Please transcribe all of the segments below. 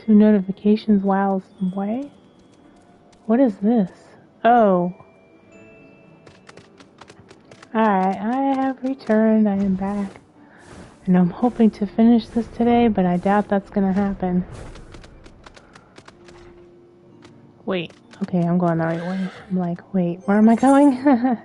2 notifications while away? What is this? Oh. Alright, I have returned. I am back. And I'm hoping to finish this today, but I doubt that's gonna happen. Wait. Okay, I'm going the right way. I'm like, wait, where am I going?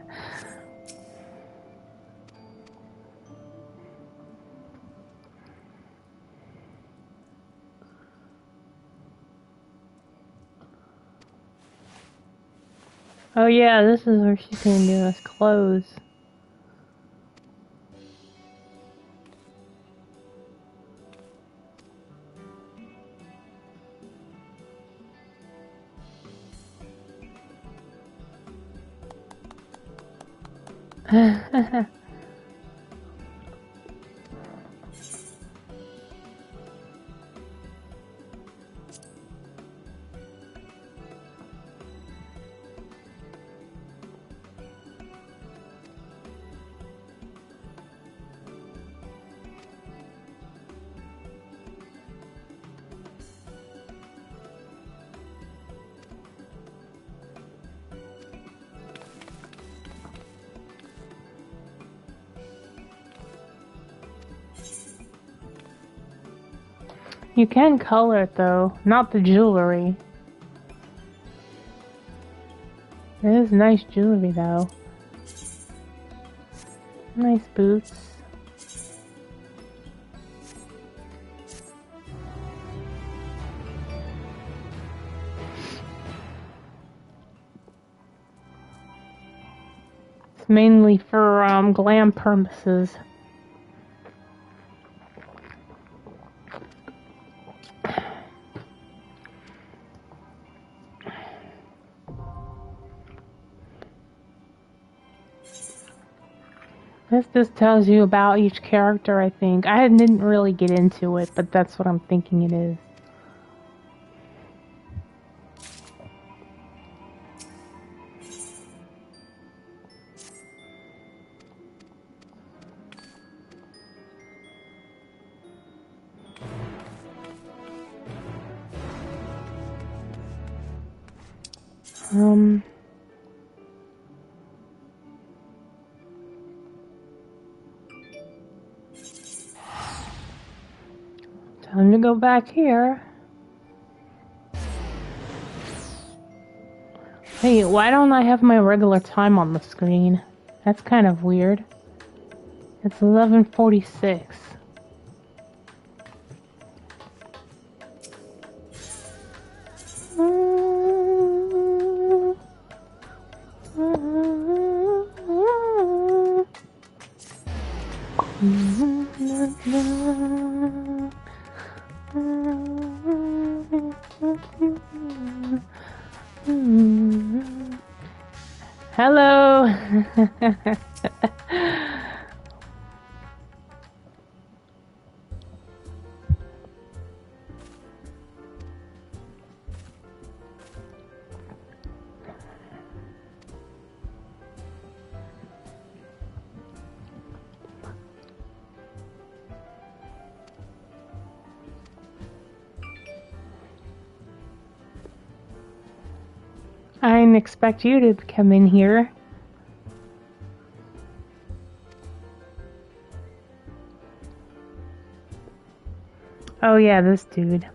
Oh yeah, this is where she's gonna do us clothes. You can color it though, not the jewelry. It is nice jewelry though. Nice boots. It's mainly for glam purposes. This just tells you about each character, I think. I didn't really get into it, but that's what I'm thinking it is. Time to go back here. Hey, why don't I have my regular time on the screen? That's kind of weird. It's 11:46. Hello. I didn't expect you to come in here. Oh yeah, this dude.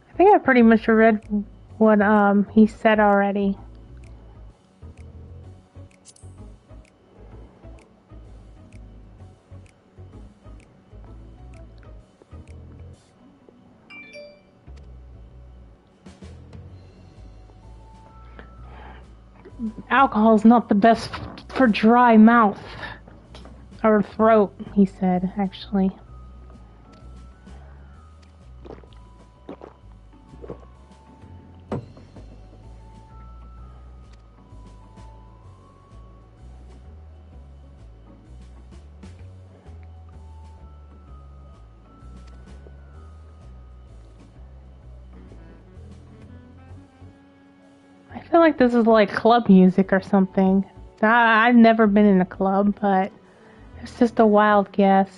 I think I pretty much read what he said already. Alcohol is not the best for dry mouth or throat, he said, actually. feel like this is like club music or something. I've never been in a club, but it's just a wild guess.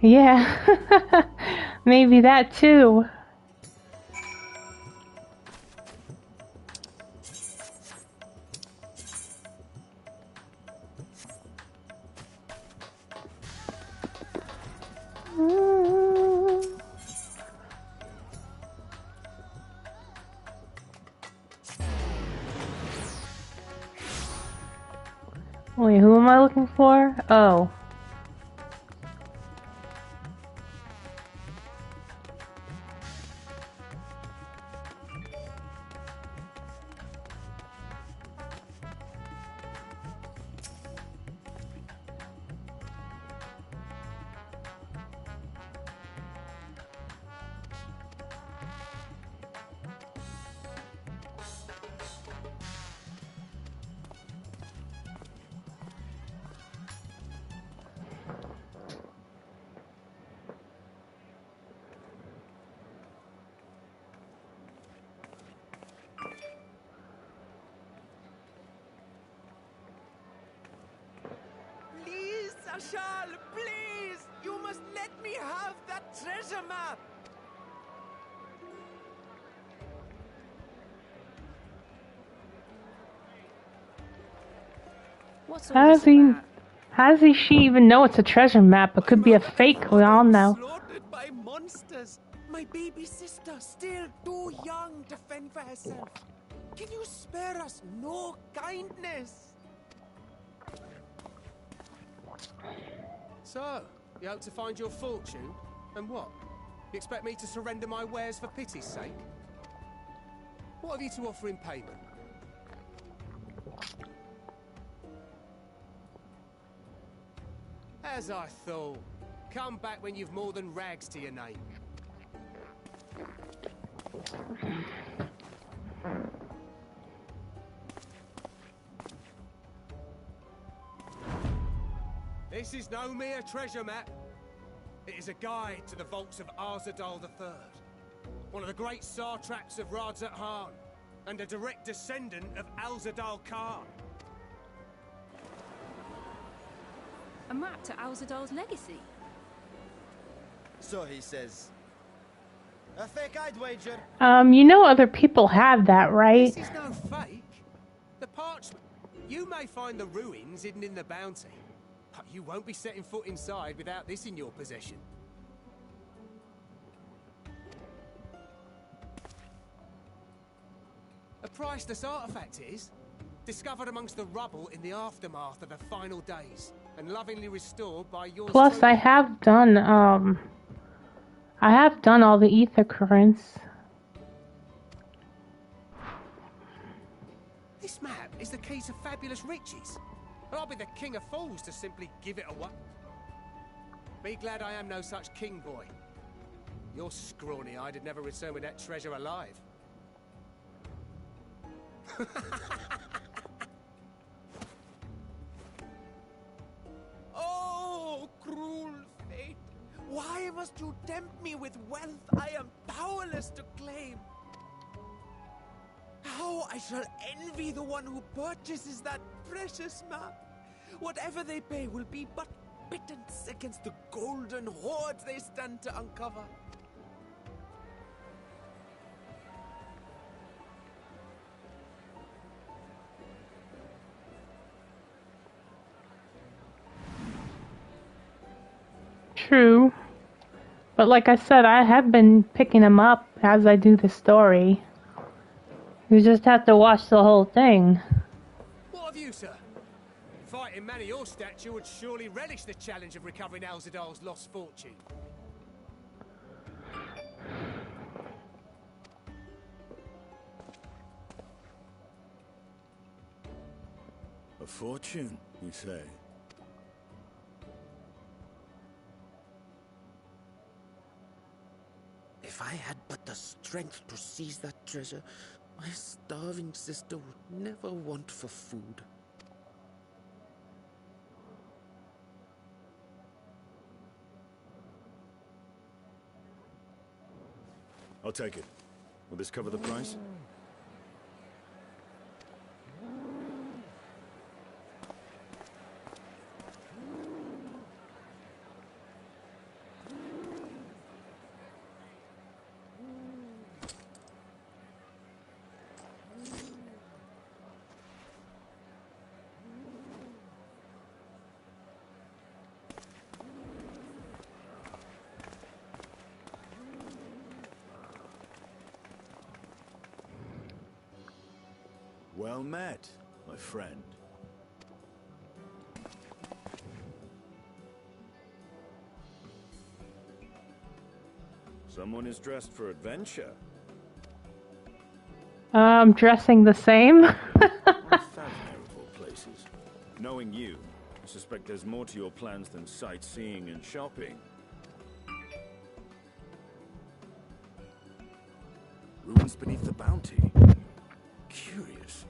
Yeah, maybe that too. Wait, who am I looking for? Oh. Please, Ashal, please! You must let me have that treasure map! What's all this about? How does she even know it's a treasure map? It could be a fake, we all know. Slaughtered by monsters. My baby sister, still too young to fend for herself. Can you spare us no kindness? So, you hope to find your fortune? And what? You expect me to surrender my wares for pity's sake? What have you to offer in payment? As I thought. Come back when you've more than rags to your name. This is no mere treasure map. It is a guide to the vaults of Arzadal III, one of the great satraps of Radzat Han, and a direct descendant of Alzadal Khan. A map to Alzadal's legacy. So he says. A fake, I'd wager. You know other people have that, right? This is no fake. The parchment. You may find the ruins hidden in the bounty, but you won't be setting foot inside without this in your possession. A priceless artifact it is, discovered amongst the rubble in the aftermath of the final days, and lovingly restored by yours. Plus, I have done all the ether currents. This map is the key to fabulous riches. And I'll be the king of fools to simply give it away. Be glad I am no such king, boy. Your scrawny-eyed had never return with that treasure alive. Oh, cruel fate! Why must you tempt me with wealth I am powerless to claim? How I shall envy the one who purchases that precious map. Whatever they pay will be but pittance against the golden hoards they stand to uncover. True. But like I said, I have been picking them up as I do the story. You just have to watch the whole thing. What of you, sir? Fighting man of your stature would surely relish the challenge of recovering Alzadal's lost fortune. A fortune, you say? If I had but the strength to seize that treasure, my starving sister would never want for food. I'll take it. Will this cover the price? Well met, my friend. Someone is dressed for adventure. Dressing the same. Why Favner of all places? Knowing you, I suspect there's more to your plans than sightseeing and shopping. Ruins beneath the bounty. Curious.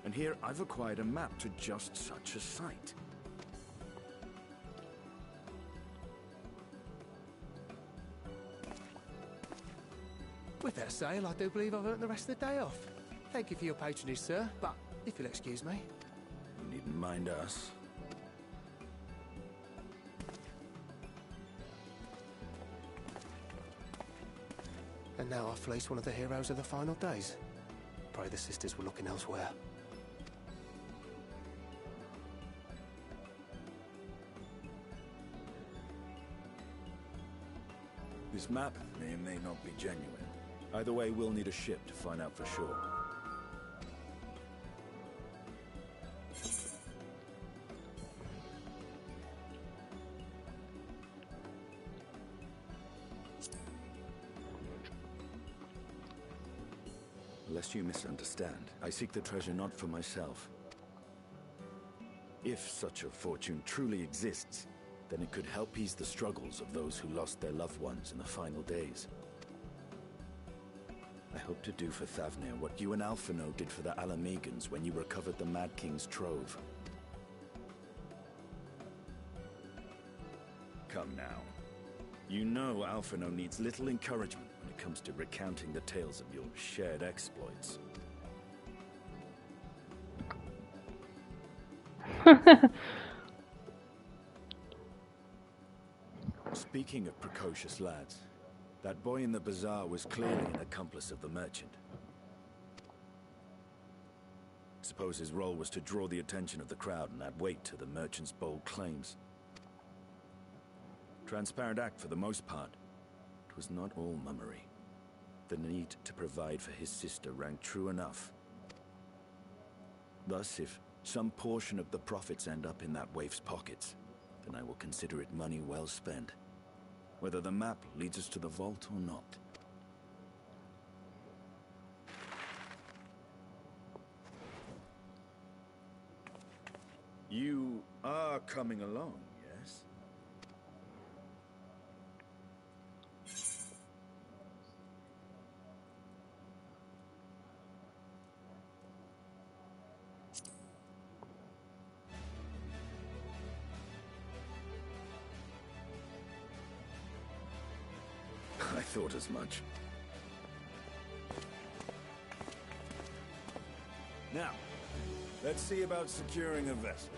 And here I've acquired a map to just such a site. With that sale, I do believe I've earned the rest of the day off. Thank you for your patronage, sir, but if you'll excuse me. You needn't mind us. And now I've fleeced one of the heroes of the final days. Pray the sisters were looking elsewhere. This map may or may not be genuine. Either way, we'll need a ship to find out for sure. Lest you misunderstand, I seek the treasure not for myself. If such a fortune truly exists, then it could help ease the struggles of those who lost their loved ones in the final days. I hope to do for Thavnir what you and Alphino did for the Alamegans when you recovered the Mad King's trove. Come now. You know Alphino needs little encouragement when it comes to recounting the tales of your shared exploits. Speaking of precocious lads, that boy in the bazaar was clearly an accomplice of the merchant. Suppose his role was to draw the attention of the crowd and add weight to the merchant's bold claims. Transparent act for the most part. It was not all mummery. The need to provide for his sister rang true enough. Thus, if some portion of the profits end up in that waif's pockets, then I will consider it money well spent. Whether the map leads us to the vault or not. You are coming along, yes? I thought as much. Now, let's see about securing a vessel.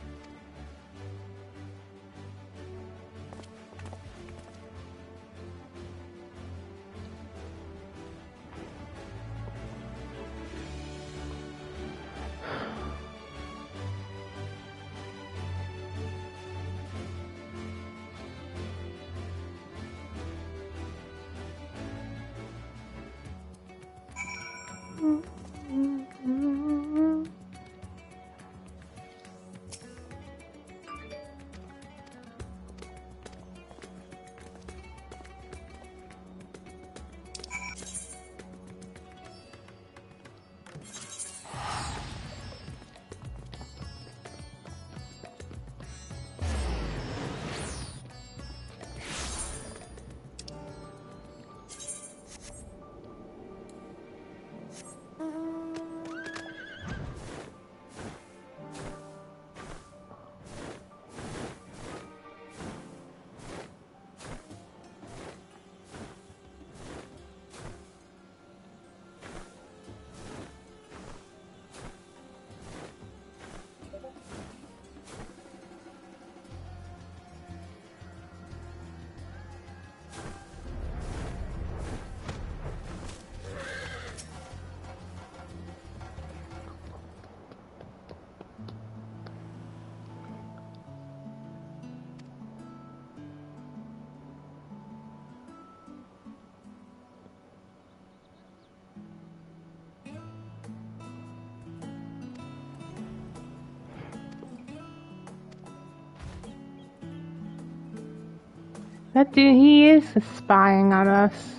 That dude, he is spying on us.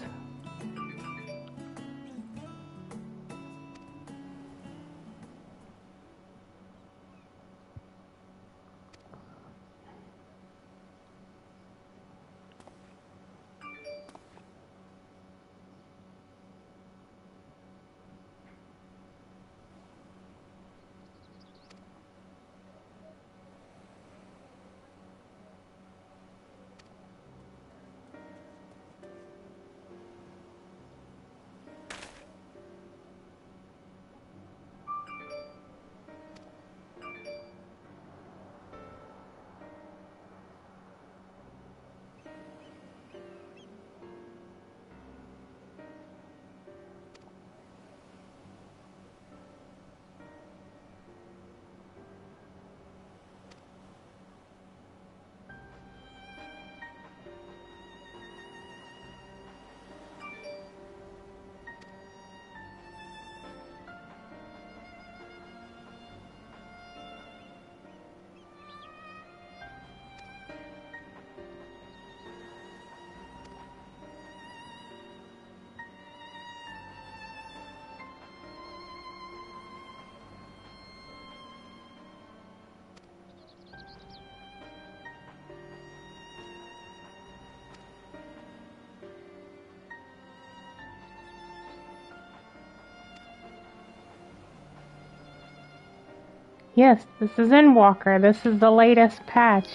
Yes, this is Endwalker. This is the latest patch.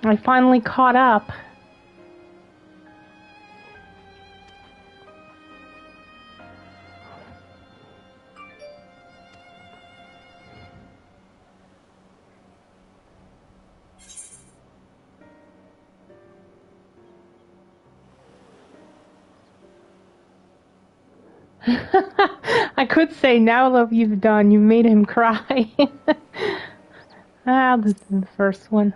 I finally caught up. I could say, now that you've done, you made him cry. This is the first one.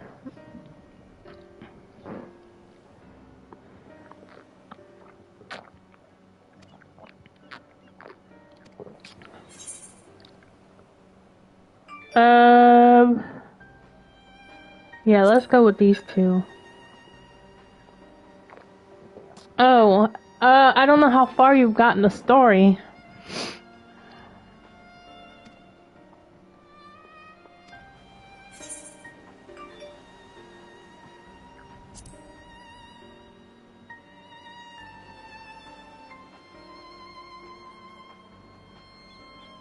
Yeah, let's go with these two. Oh, I don't know how far you've gotten the story.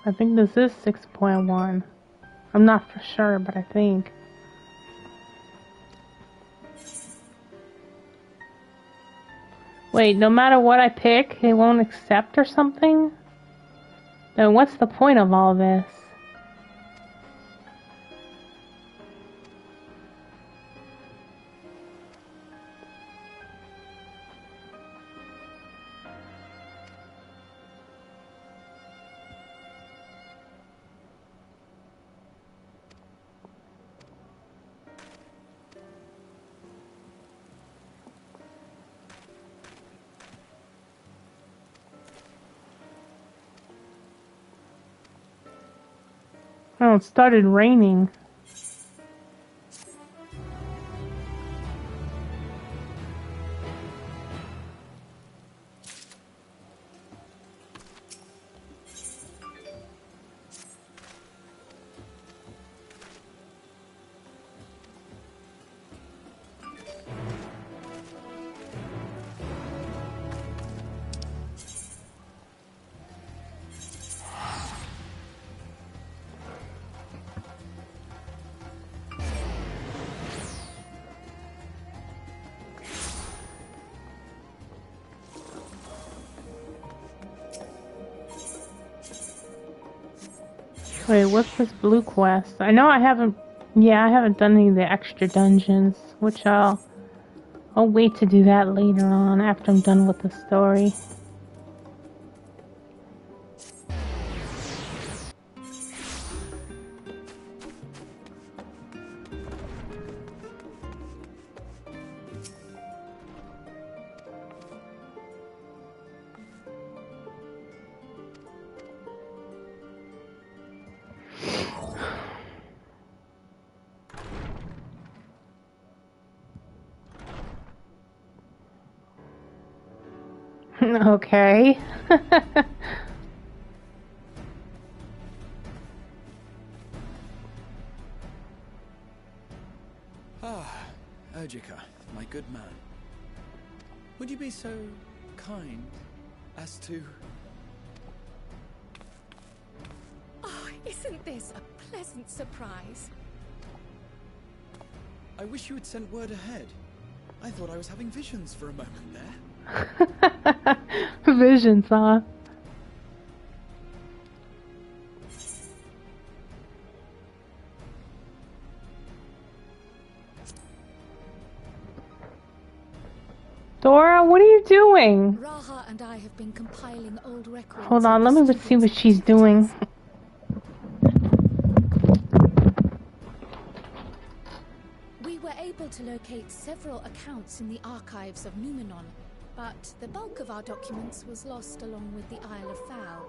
I think this is 6.1. I'm not for sure, but I think. Wait, no matter what I pick, it won't accept or something? Then what's the point of all this? Oh, it started raining. Wait, what's this blue quest? I know I haven't... Yeah, I haven't done any of the extra dungeons, which I'll wait to do that later on after I'm done with the story. Okay. Ah, Urgica, my good man. Would you be so kind as to... Oh, isn't this a pleasant surprise? I wish you had sent word ahead. I thought I was having visions for a moment there. Visions, huh? Dora, what are you doing? Raha and I have been compiling old records. Hold on, let me see what she's doing. We were able to locate several accounts in the archives of Numenon, but the bulk of our documents was lost along with the Isle of Fowl.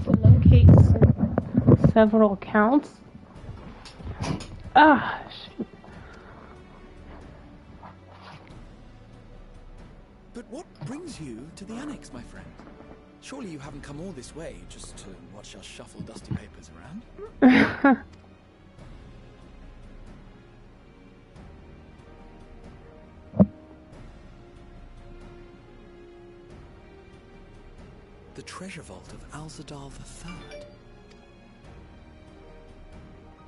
To locate several accounts. Ah, shoot. But what brings you to the annex, my friend? Surely you haven't come all this way just to watch us shuffle dusty papers around? The treasure vault of Alzadal III.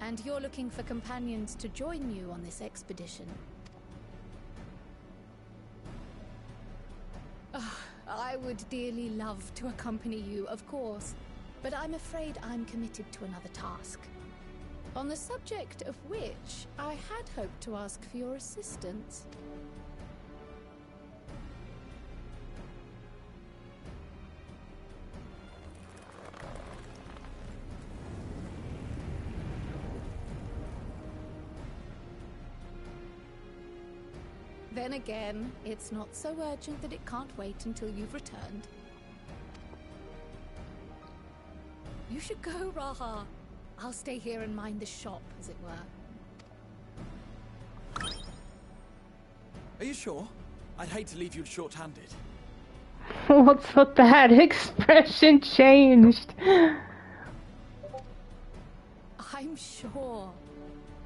And you're looking for companions to join you on this expedition. I would dearly love to accompany you, of course, but I'm afraid I'm committed to another task. On the subject of which I had hoped to ask for your assistance. Then again, it's not so urgent that it can't wait until you've returned. You should go, Raha. I'll stay here and mind the shop, as it were. Are you sure? I'd hate to leave you short-handed. What's with that expression changed? I'm sure.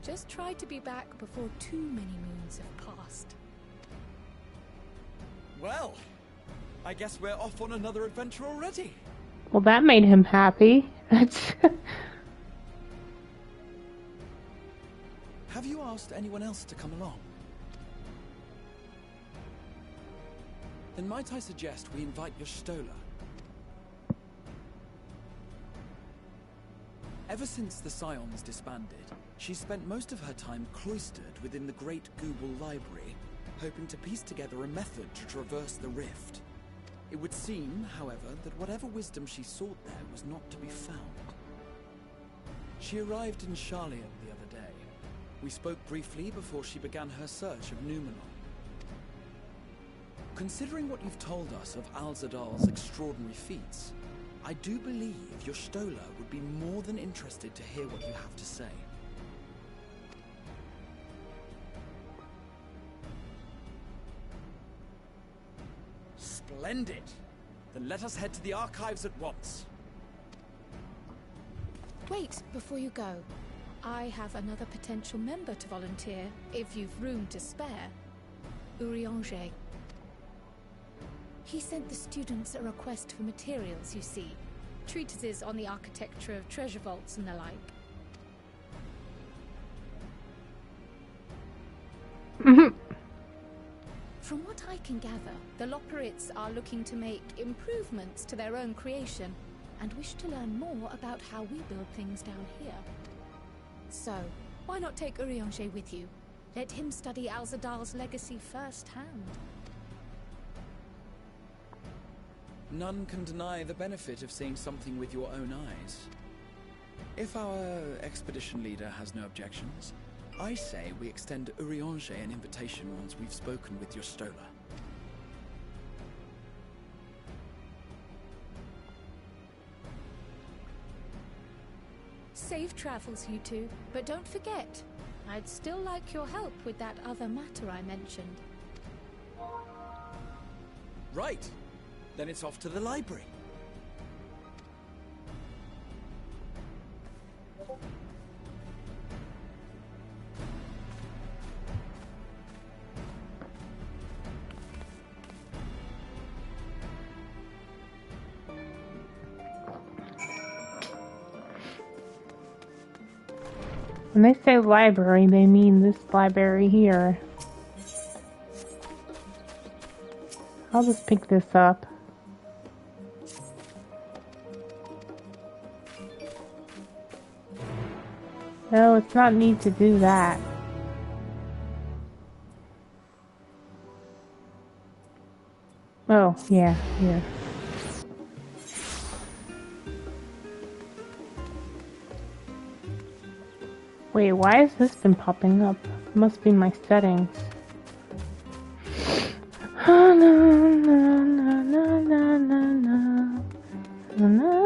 Just try to be back before too many moons have passed. Well, I guess we're off on another adventure already. Well, that made him happy. That's... Have you asked anyone else to come along? Then might I suggest we invite your Stola? Ever since the Scions disbanded, she spent most of her time cloistered within the Great Google Library, hoping to piece together a method to traverse the rift. It would seem, however, that whatever wisdom she sought there was not to be found. She arrived in Charlian the other day. We spoke briefly before she began her search of Numenor. Considering what you've told us of Alzadal's extraordinary feats, I do believe your Stola would be more than interested to hear what you have to say. Splendid! Then let us head to the archives at once. Wait, before you go. I have another potential member to volunteer, if you've room to spare. Urianger. He sent the students a request for materials, you see. Treatises on the architecture of treasure vaults and the like. From what I can gather, the Loperites are looking to make improvements to their own creation and wish to learn more about how we build things down here. So, why not take Urianger with you? Let him study Alzadal's legacy firsthand. None can deny the benefit of seeing something with your own eyes. If our expedition leader has no objections, I say we extend Urianger an invitation once we've spoken with your Stola. Safe travels, you two, but don't forget, I'd still like your help with that other matter I mentioned. Right! Then it's off to the library. When they say library, they mean this library here. I'll just pick this up. No, it's not need to do that. Oh, yeah, here. Wait, why has this been popping up? It must be my settings. Oh, no, no, no, no, no, no, no, no, no.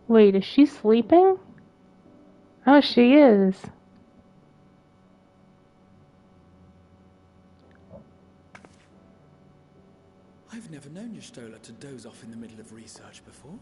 Wait, is she sleeping? Oh, she is. I've never known your Stola to doze off in the middle of research before.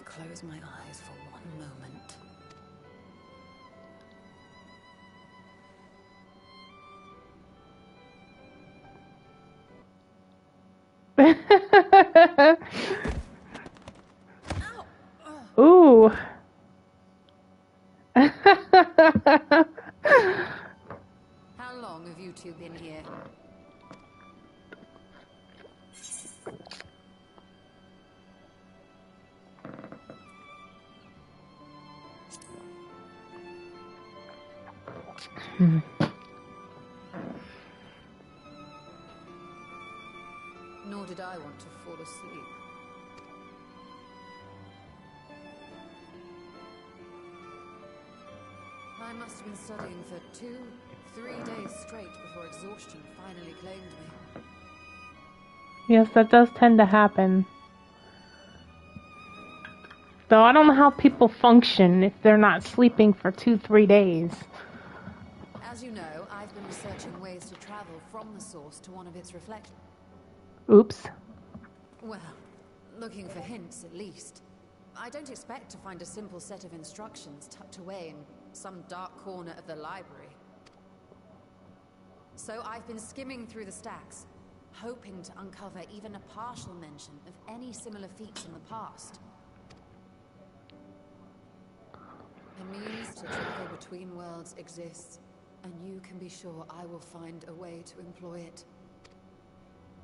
Close my eyes for one moment. Ooh. How long have you two been here? Nor did I want to fall asleep. I must have been studying for 2-3 days straight before exhaustion finally claimed me. Yes, that does tend to happen. Though I don't know how people function if they're not sleeping for 2-3 days. As you know, I've been researching ways to travel from the source to one of its reflections. Oops. Well, looking for hints at least. I don't expect to find a simple set of instructions tucked away in some dark corner of the library. So I've been skimming through the stacks, hoping to uncover even a partial mention of any similar feats in the past. A means to travel between worlds exists, and you can be sure I will find a way to employ it.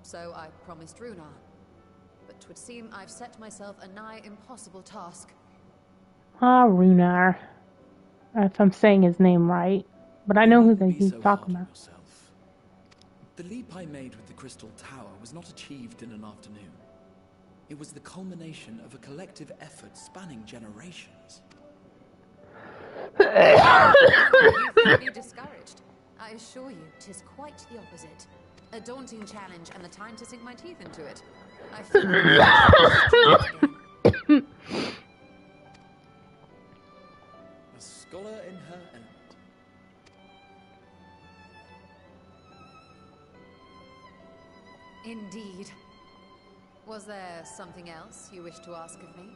So I promised Runar, but 'twould seem I've set myself a nigh impossible task. Ah, Runar. If I'm saying his name right. But I know who he's talking about. Yourself. The leap I made with the Crystal Tower was not achieved in an afternoon. It was the culmination of a collective effort spanning generations. Don't be discouraged. I assure you, 'tis quite the opposite. A daunting challenge and the time to sink my teeth into it. I feel A scholar in her element. Indeed. Was there something else you wish to ask of me?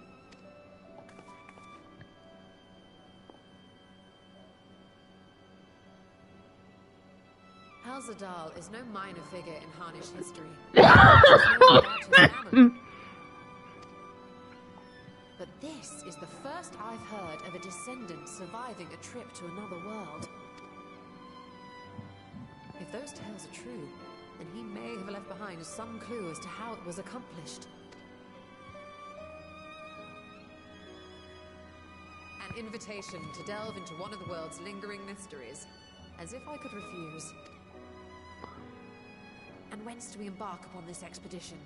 Alzadal is no minor figure in Harnish history. But this is the first I've heard of a descendant surviving a trip to another world. If those tales are true, then he may have left behind some clue as to how it was accomplished. An invitation to delve into one of the world's lingering mysteries. As if I could refuse. And whence do we embark upon this expedition?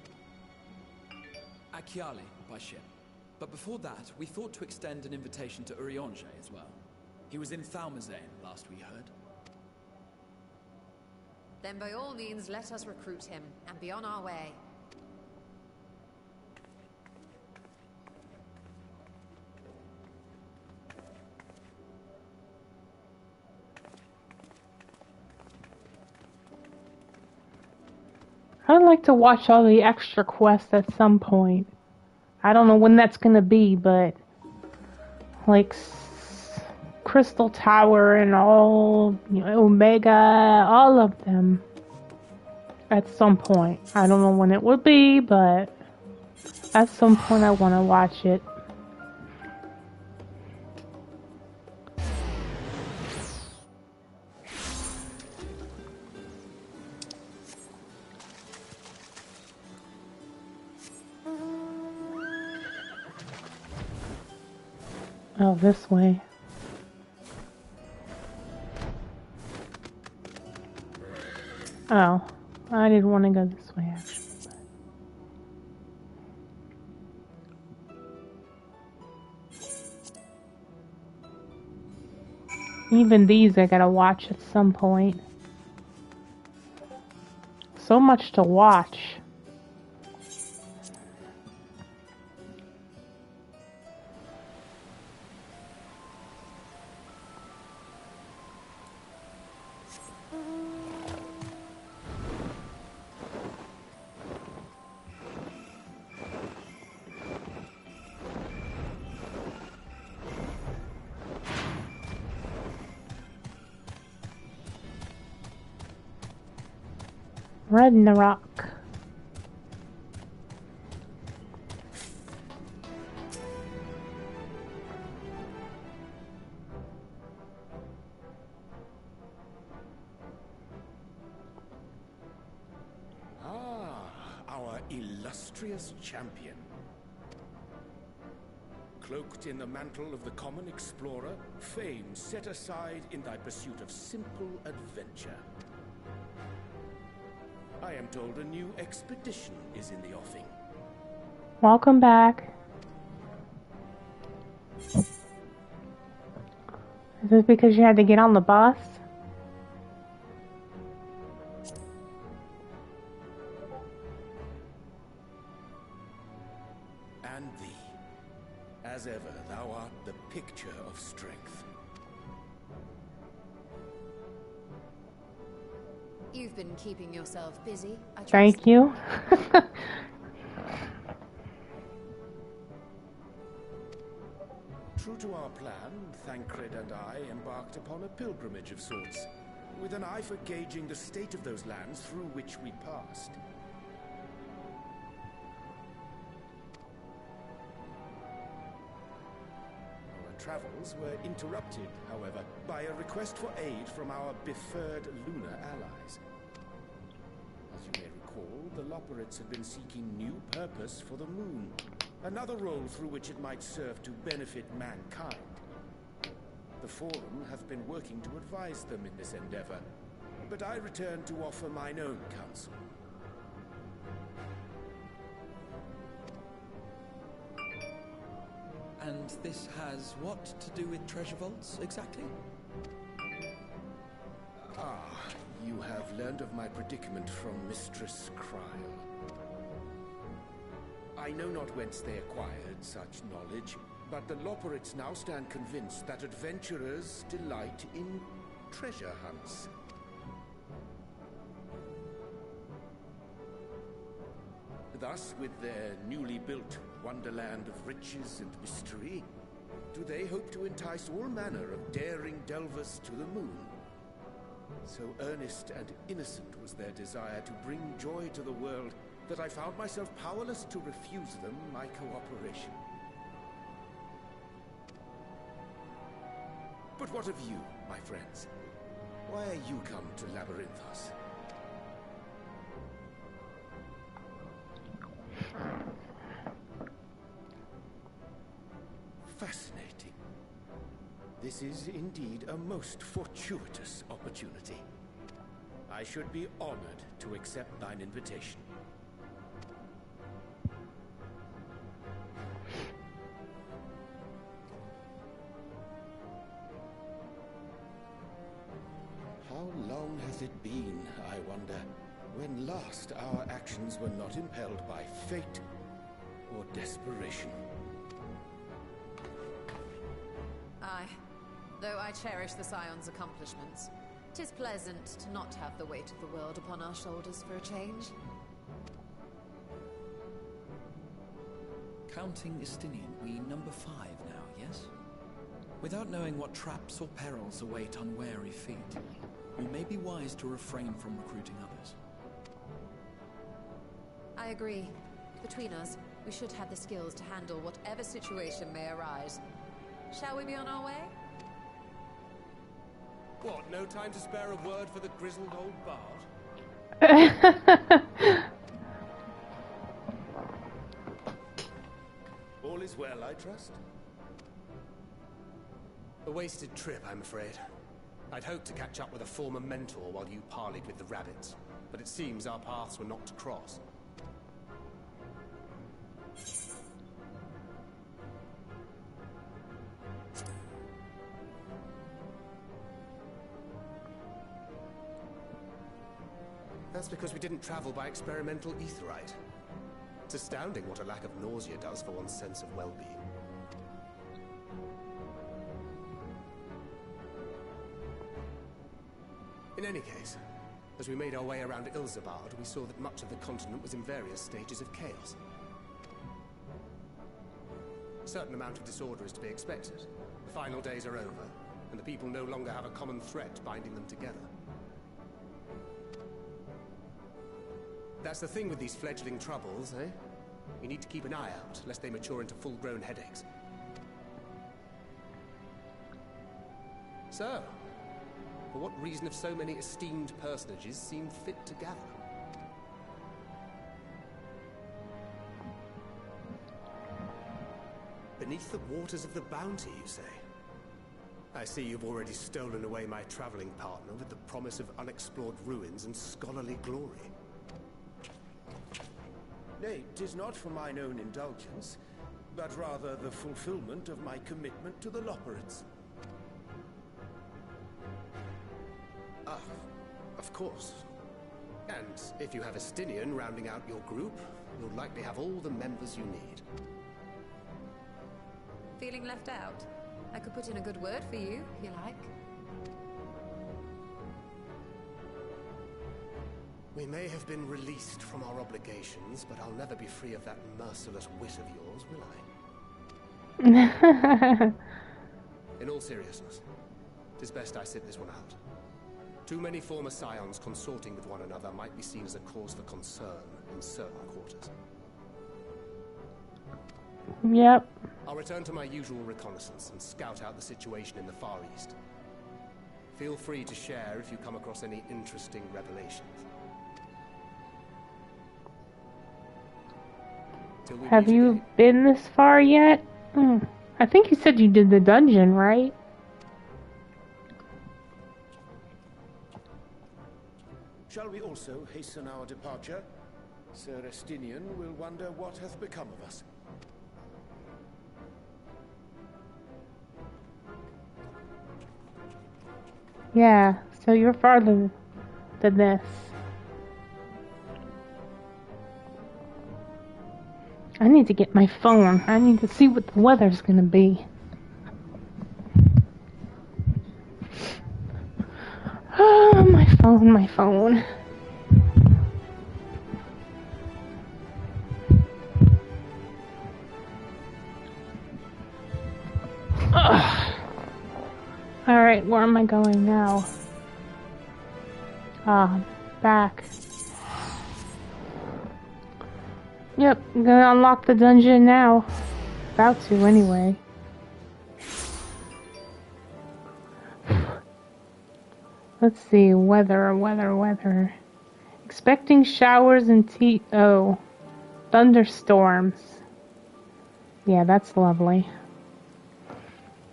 Akiali, by ship. But before that, we thought to extend an invitation to Urianger as well. He was in Thalmazane, last we heard. Then by all means, let us recruit him, and be on our way. I'd like to watch all the extra quests at some point. I don't know when that's gonna be, but like Crystal Tower and all, you know, Omega, all of them at some point. I don't know when it will be, but at some point I want to watch it. Oh, this way. Oh, I didn't want to go this way, actually. Even these I gotta watch at some point. So much to watch. Red in the rock. Ah, our illustrious champion. Cloaked in the mantle of the common explorer, fame set aside in thy pursuit of simple adventure. I am told a new expedition is in the offing. Welcome back. Is this because you had to get on the bus? And thee. As ever, thou art the picture of strength. You've been keeping yourself busy, I trust. Thank you. True to our plan, Thancred and I embarked upon a pilgrimage of sorts, with an eye for gauging the state of those lands through which we passed. Our travels were interrupted, however, by a request for aid from our befurred lunar allies. As you may recall, the Loperites had been seeking new purpose for the moon. Another role through which it might serve to benefit mankind. The Forum hath been working to advise them in this endeavor, but I return to offer mine own counsel. And this has what to do with treasure vaults, exactly? Ah, you have learned of my predicament from Mistress Kryl. I know not whence they acquired such knowledge, but the Loperites now stand convinced that adventurers delight in treasure hunts. Thus, with their newly built wonderland of riches and mystery, do they hope to entice all manner of daring delvers to the moon. So earnest and innocent was their desire to bring joy to the world that I found myself powerless to refuse them my cooperation. But what of you, my friends? Why are you come to Labyrinthos? Fascinating. This is indeed a most fortuitous opportunity. I should be honored to accept thine invitation. How long hath it been, I wonder, when last our actions were not impelled by fate or desperation? Aye. Though I cherish the Scion's accomplishments, 'tis pleasant to not have the weight of the world upon our shoulders for a change. Counting Istinian, we number 5 now, yes? Without knowing what traps or perils await unwary feet, we may be wise to refrain from recruiting others. I agree. Between us, we should have the skills to handle whatever situation may arise. Shall we be on our way? What, no time to spare a word for the grizzled old bard? All is well, I trust? A wasted trip, I'm afraid. I'd hoped to catch up with a former mentor while you parleyed with the rabbits, but it seems our paths were not to cross. That's because we didn't travel by experimental etherite. It's astounding what a lack of nausea does for one's sense of well-being. In any case, as we made our way around Ilzabard, we saw that much of the continent was in various stages of chaos. A certain amount of disorder is to be expected. The final days are over, and the people no longer have a common threat binding them together. That's the thing with these fledgling troubles, eh? You need to keep an eye out, lest they mature into full-grown headaches. So, for what reason have so many esteemed personages seemed fit to gather? Beneath the waters of the Bounty, you say? I see you've already stolen away my traveling partner with the promise of unexplored ruins and scholarly glory. Nay, 'tis not for mine own indulgence, but rather the fulfillment of my commitment to the Loperates. Ah, of course. And if you have a Stinian rounding out your group, you'll likely have all the members you need. Feeling left out? I could put in a good word for you, if you like. We may have been released from our obligations, but I'll never be free of that merciless wit of yours, will I? In all seriousness, 'tis best I sit this one out. Too many former scions consorting with one another might be seen as a cause for concern in certain quarters. Yep. I'll return to my usual reconnaissance and scout out the situation in the Far East. Feel free to share if you come across any interesting revelations. Have you been this far yet? I think you said you did the dungeon, right? Shall we also hasten our departure? Sir Estinian will wonder what hath become of us. Yeah, so you're farther than this. I need to get my phone. I need to see what the weather's gonna be. Oh, my phone, my phone. Alright, where am I going now? Back. Yep, I'm gonna unlock the dungeon now. About to, anyway. Let's see, weather. Expecting showers and thunderstorms. Yeah, that's lovely.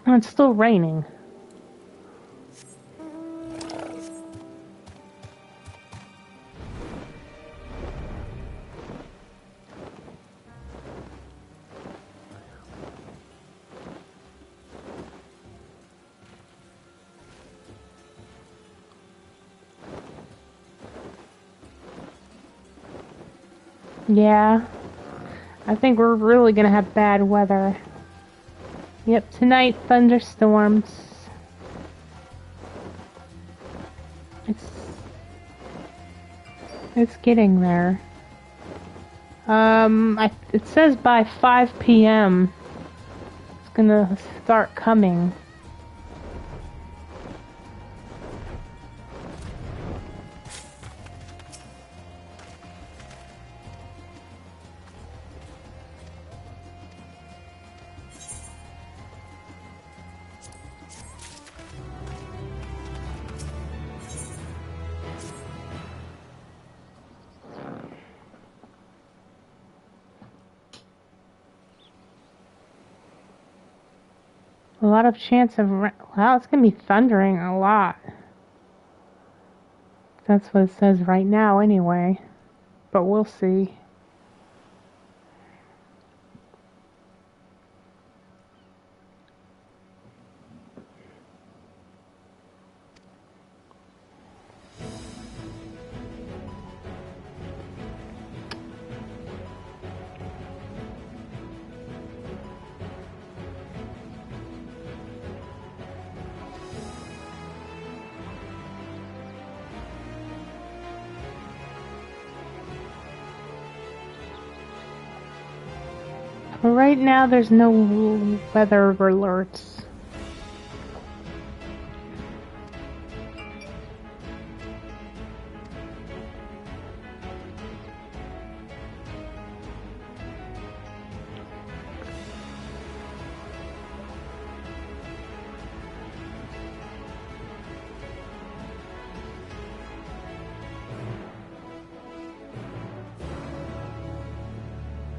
Oh, it's still raining. Yeah, I think we're really gonna have bad weather. Yep, tonight, thunderstorms. It's getting there. It says by 5 p.m. it's gonna start coming. A lot of chance of wow, it's gonna be thundering a lot. That's what it says right now anyway. But we'll see. Right now, there's no weather alerts.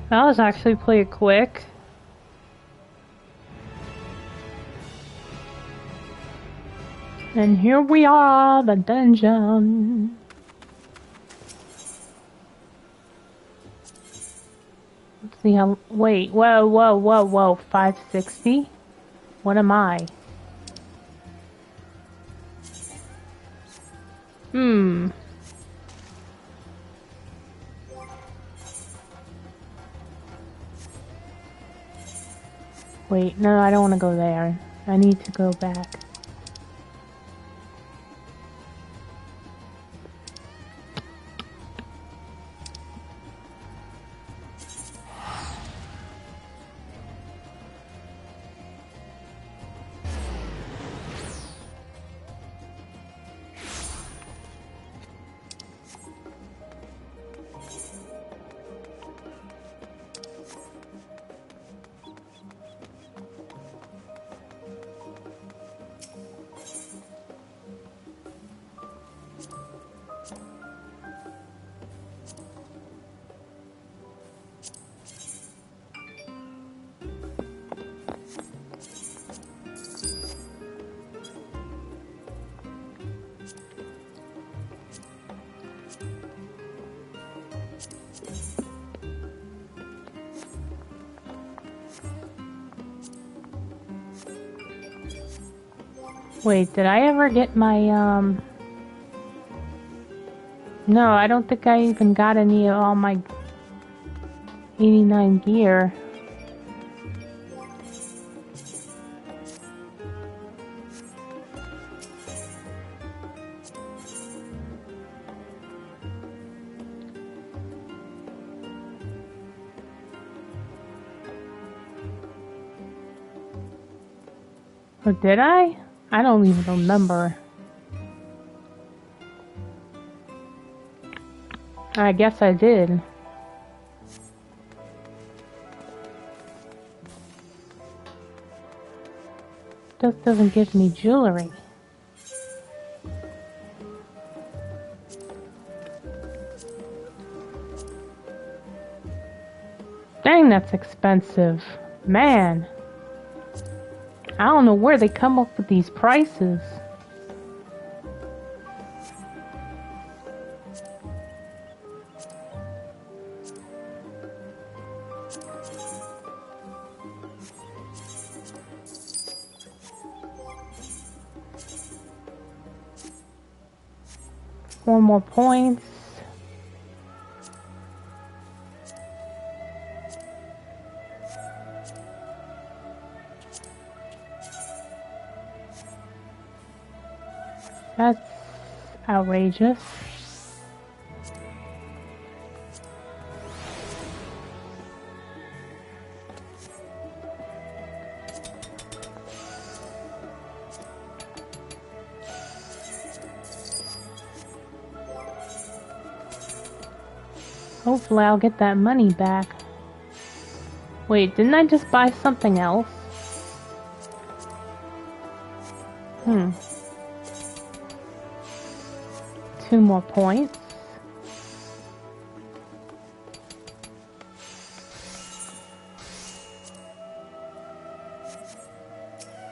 That was actually pretty quick. And here we are, the dungeon. Let's see how. Wait, whoa. 560? What am I? Wait, no, I don't want to go there. I need to go back. Wait, did I ever get my, No, I don't think I even got any of all my 89 gear. Or did I? I don't even remember. I guess I did. Just doesn't give me jewelry. Dang, that's expensive. Man. I don't know where they come up with these prices. Four more points. That's outrageous. Hopefully I'll get that money back. Wait, didn't I just buy something else? Two more points.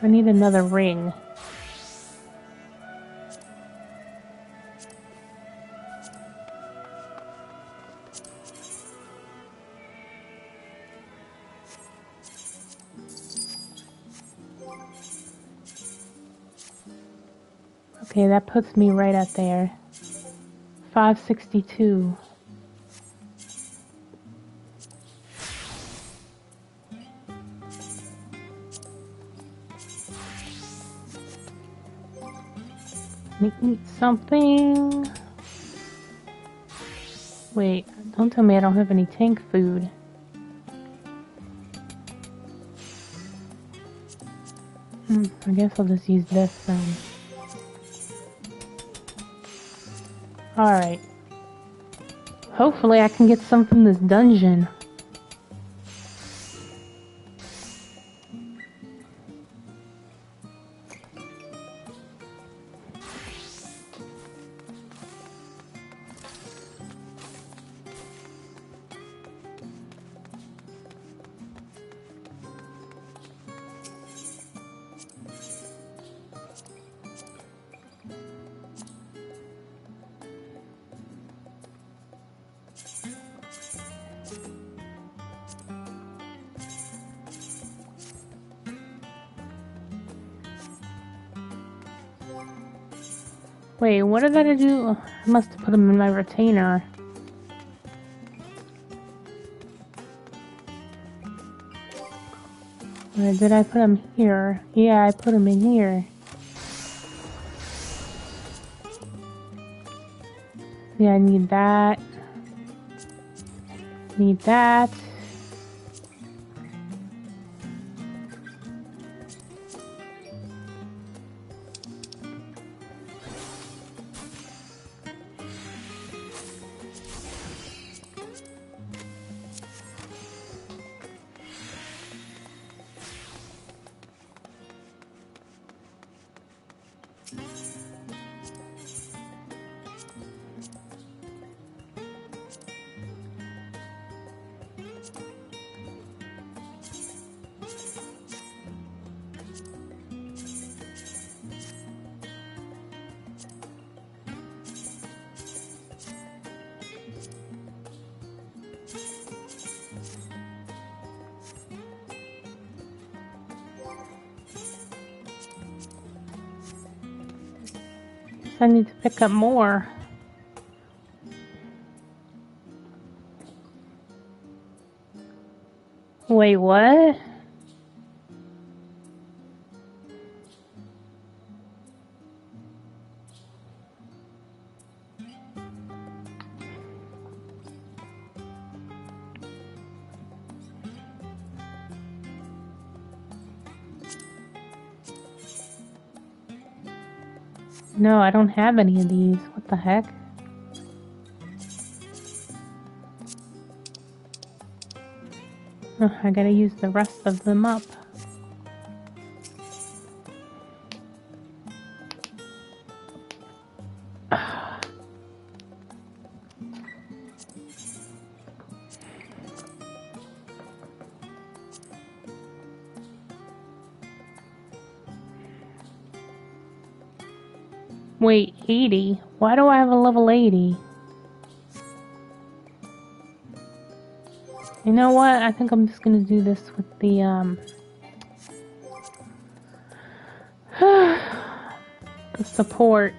I need another ring. Okay, that puts me right up there. 562. Let me eat something. Wait, don't tell me I don't have any tank food. I guess I'll just use this then. Alright. Hopefully I can get some from this dungeon. Wait, what did I do? I must have put them in my retainer. Or did I put them here? Yeah, I put them in here. Yeah, I need that. Need that. I need to pick up more. Wait, what? No, I don't have any of these. What the heck? Oh, I gotta use the rest of them up. Wait, 80? Why do I have a level 80? You know what? I think I'm just gonna do this with the, the support.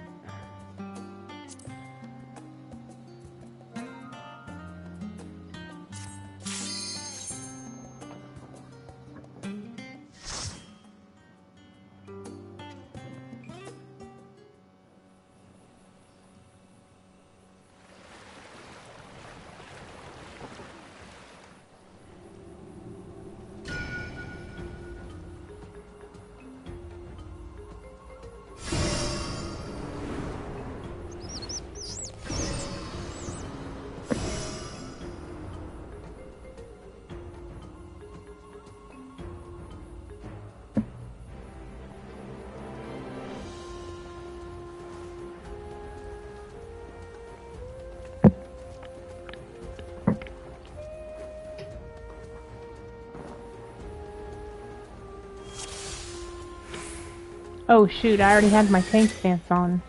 Oh shoot, I already had my tank stance on.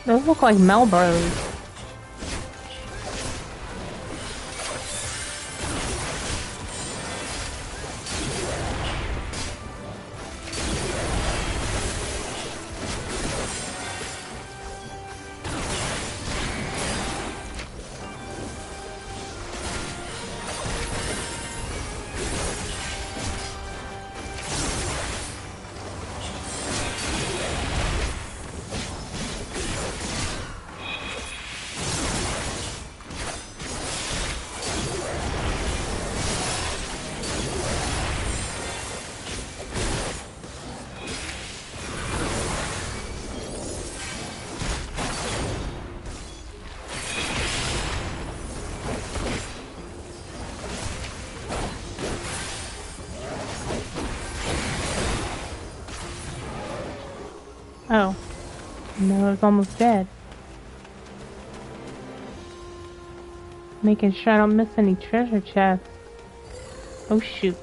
Those look like Melrose. Oh. No, I was almost dead. Making sure I don't miss any treasure chests. Oh shoot.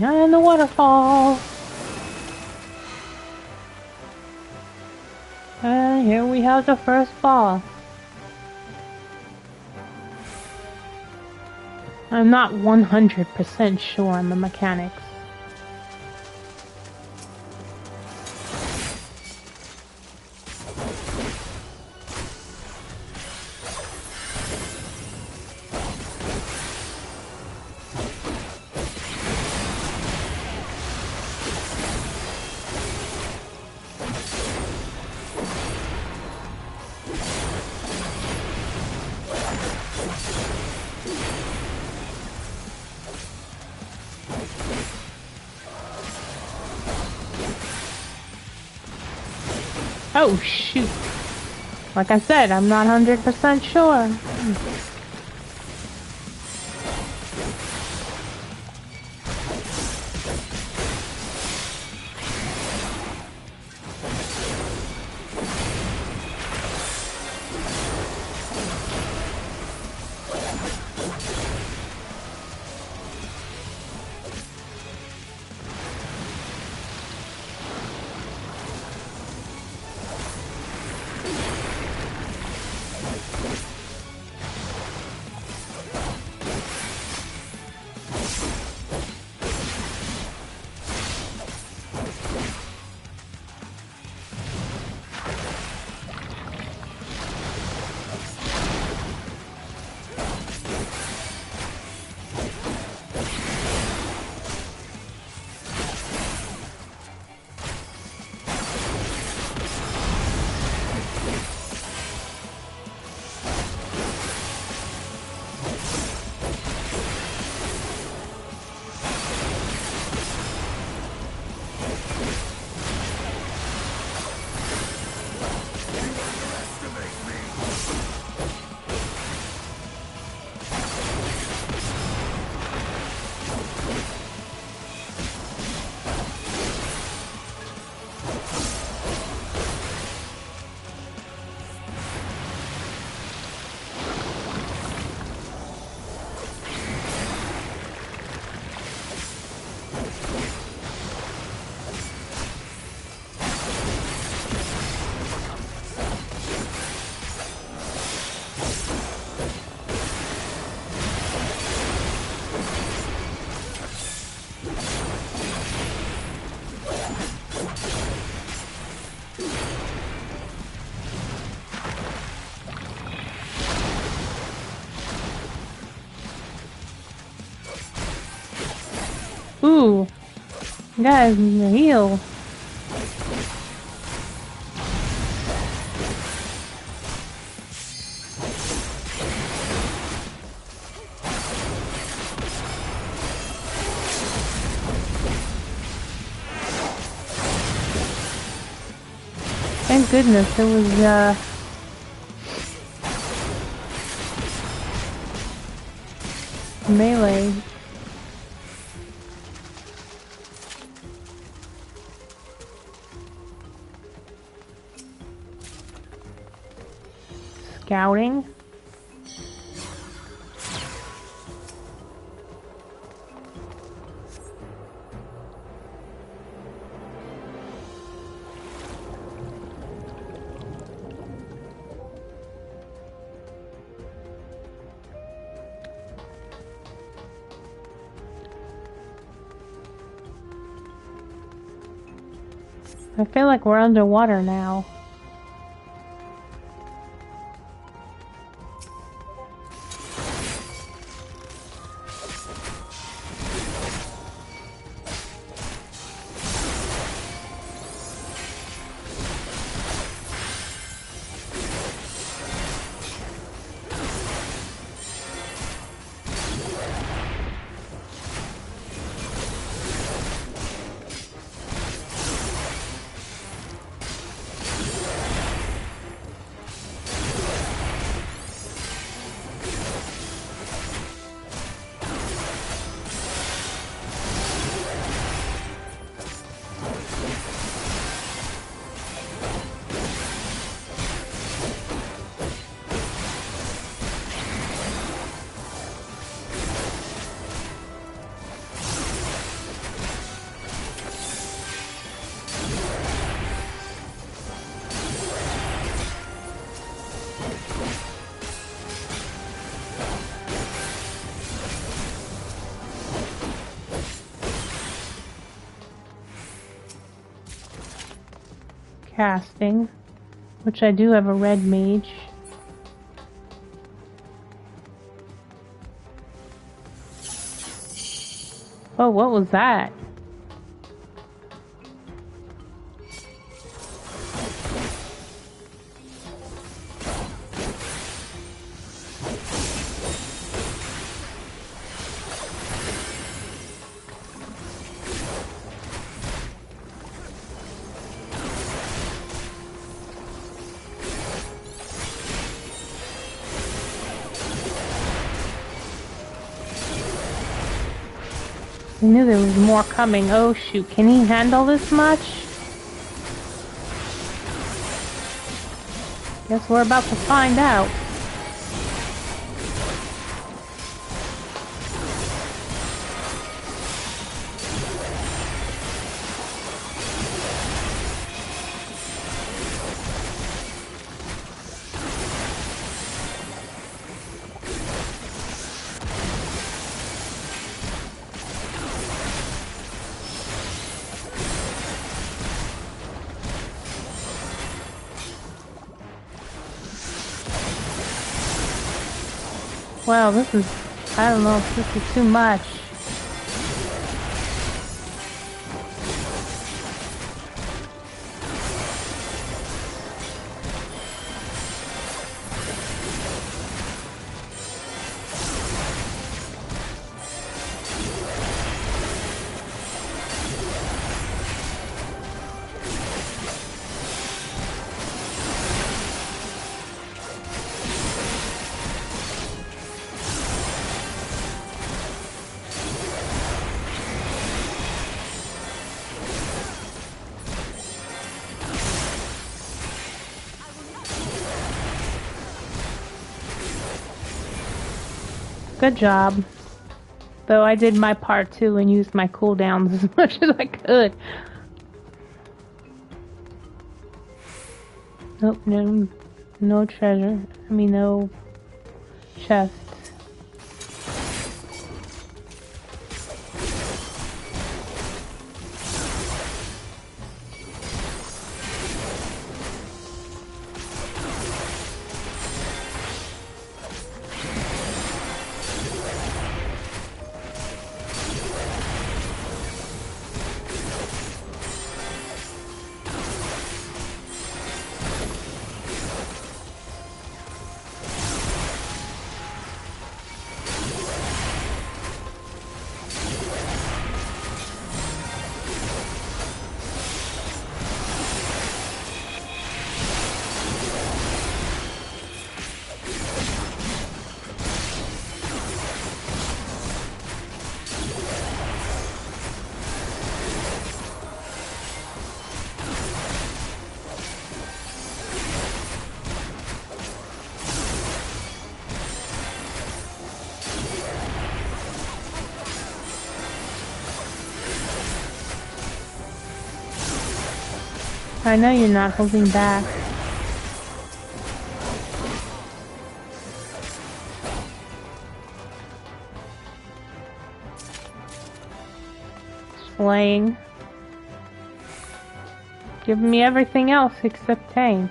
And the waterfall. And here we have the first ball. I'm not 100% sure on the mechanics. Oh shoot. Like I said, I'm not 100% sure. Ooh! Guys, heal. Thank goodness it was, melee. Scouting. I feel like we're underwater now. Casting, which I do have a red mage. Oh, what was that? I knew there was more coming. Oh shoot, can he handle this much? Guess we're about to find out. Wow, this is, I don't know if this is too much. Good job. Though I did my part too and used my cooldowns as much as I could. Nope, no treasure. I mean, no chest. I know you're not holding back. Slaying. Give me everything else except tank.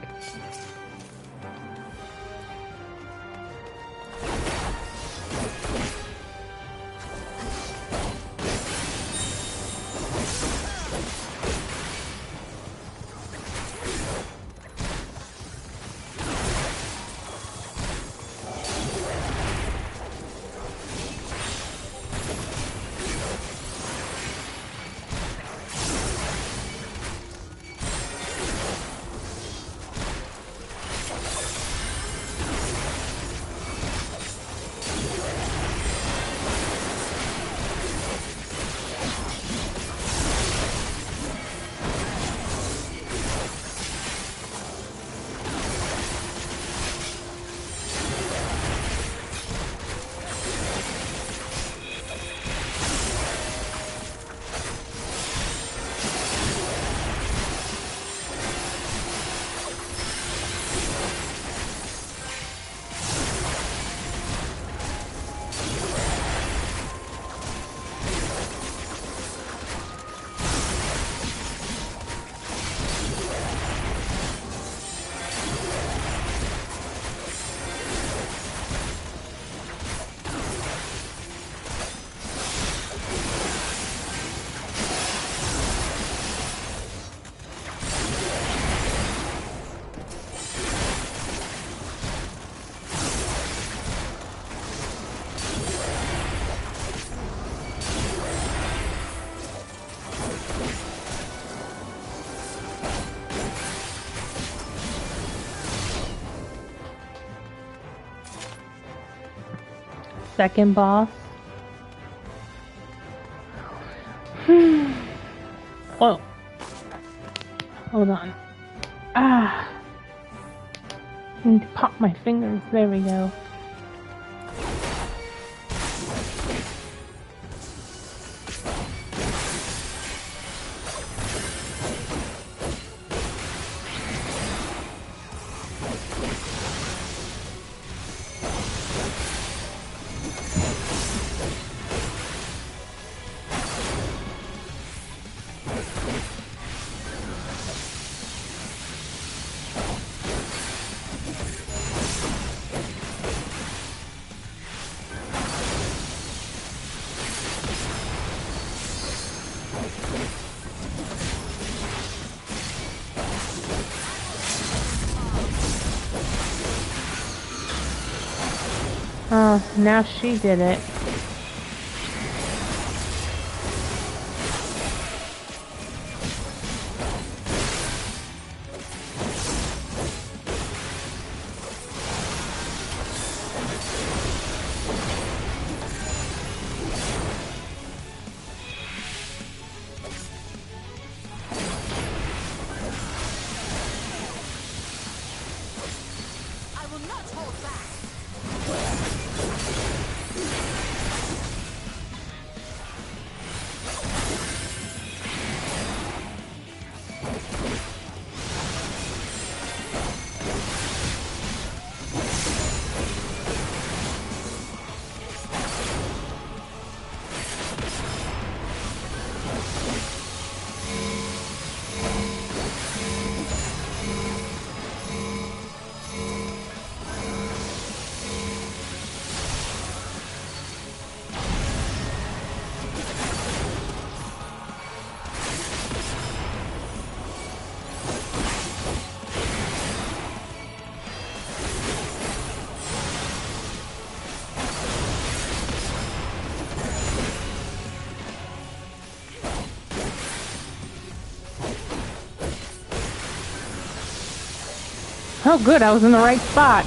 Second boss. Whoa. Hold on. Ah. I need to pop my fingers. There we go. Oh, now she did it. I will not hold back. Oh good, I was in the right spot.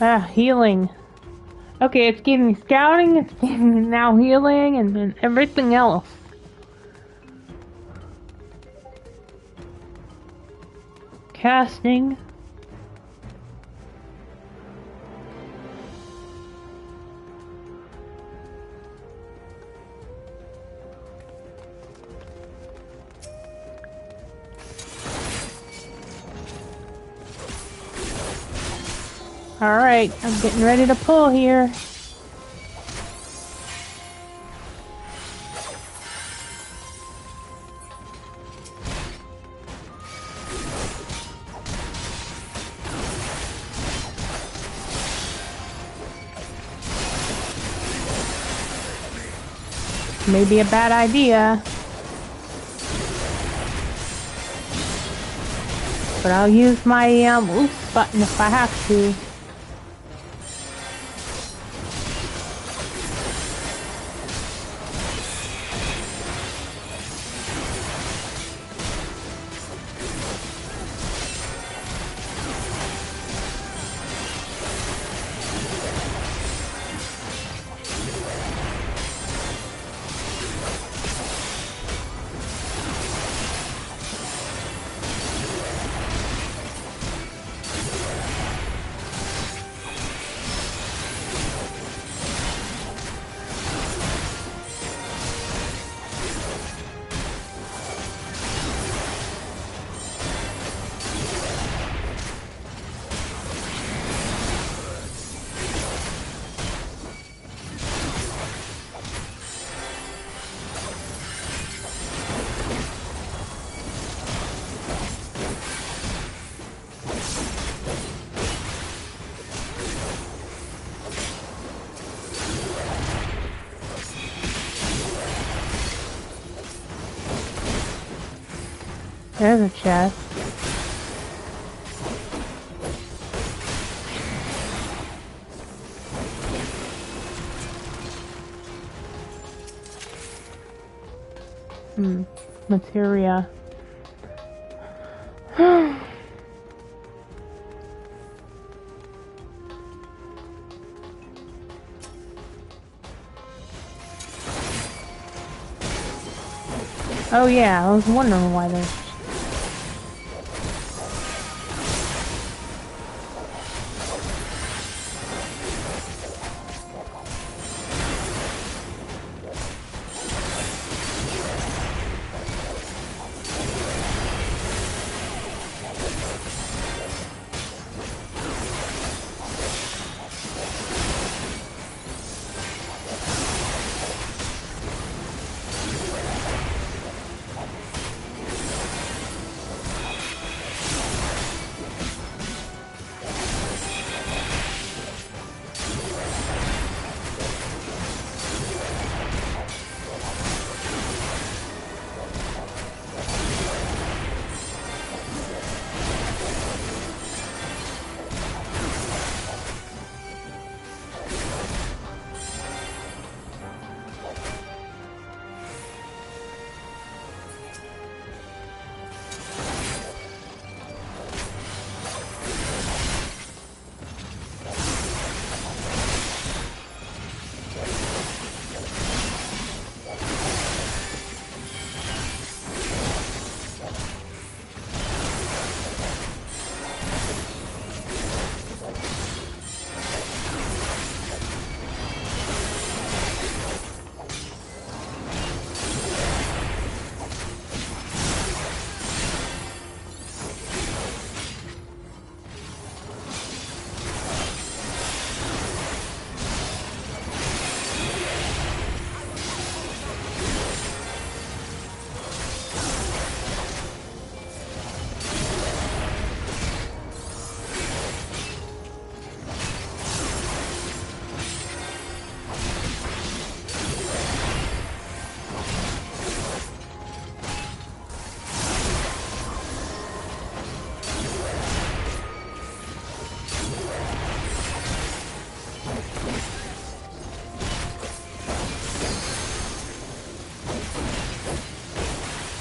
Healing. Okay, it's giving me scouting, it's giving me now healing, and then everything else. Casting. Alright, I'm getting ready to pull here. Maybe a bad idea. But I'll use my oops button if I have to. There's a chest. Materia. Oh yeah, I was wondering why there's...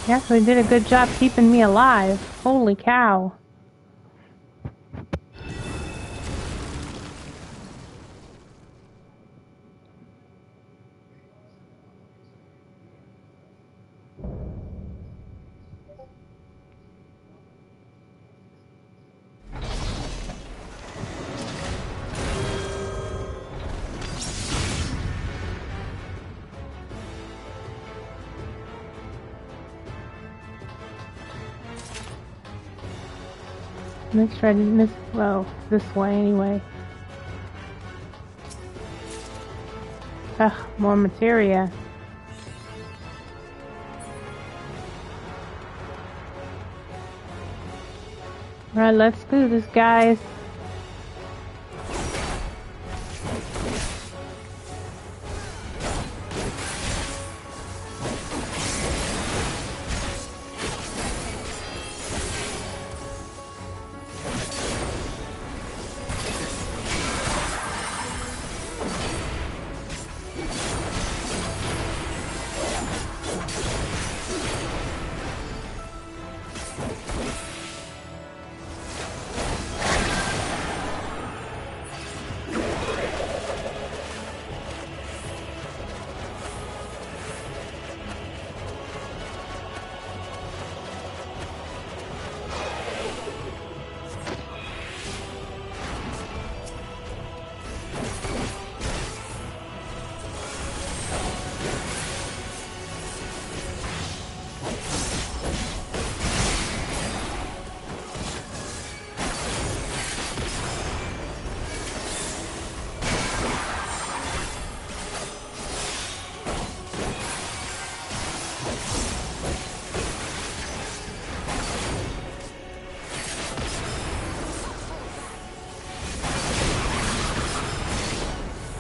He actually did a good job keeping me alive. Holy cow. Let's try this. Well, this way anyway. Ugh, more materia. Alright, let's do this, guys.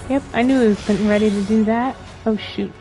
Yep, I knew he was getting ready to do that. Oh shoot.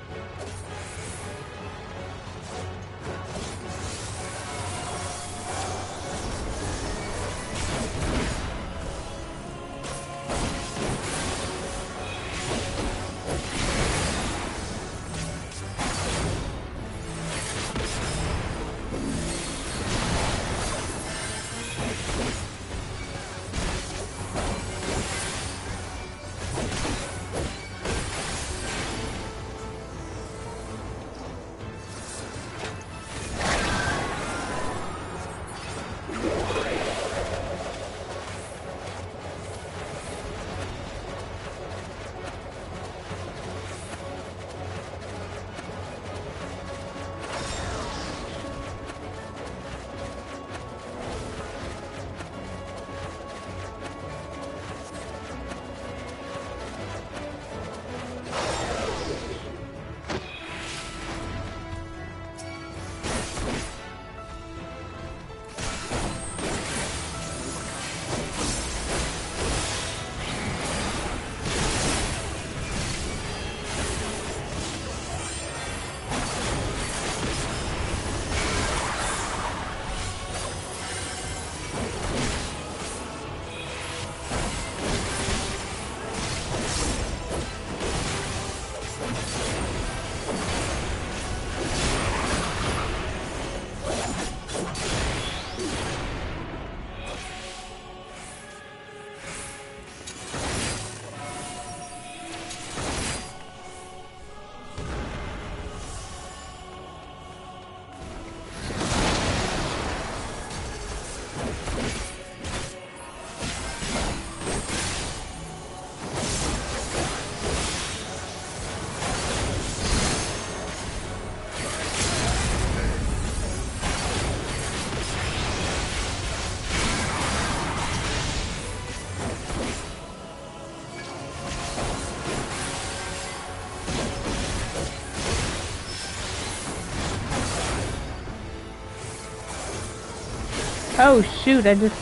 Oh shoot, I just...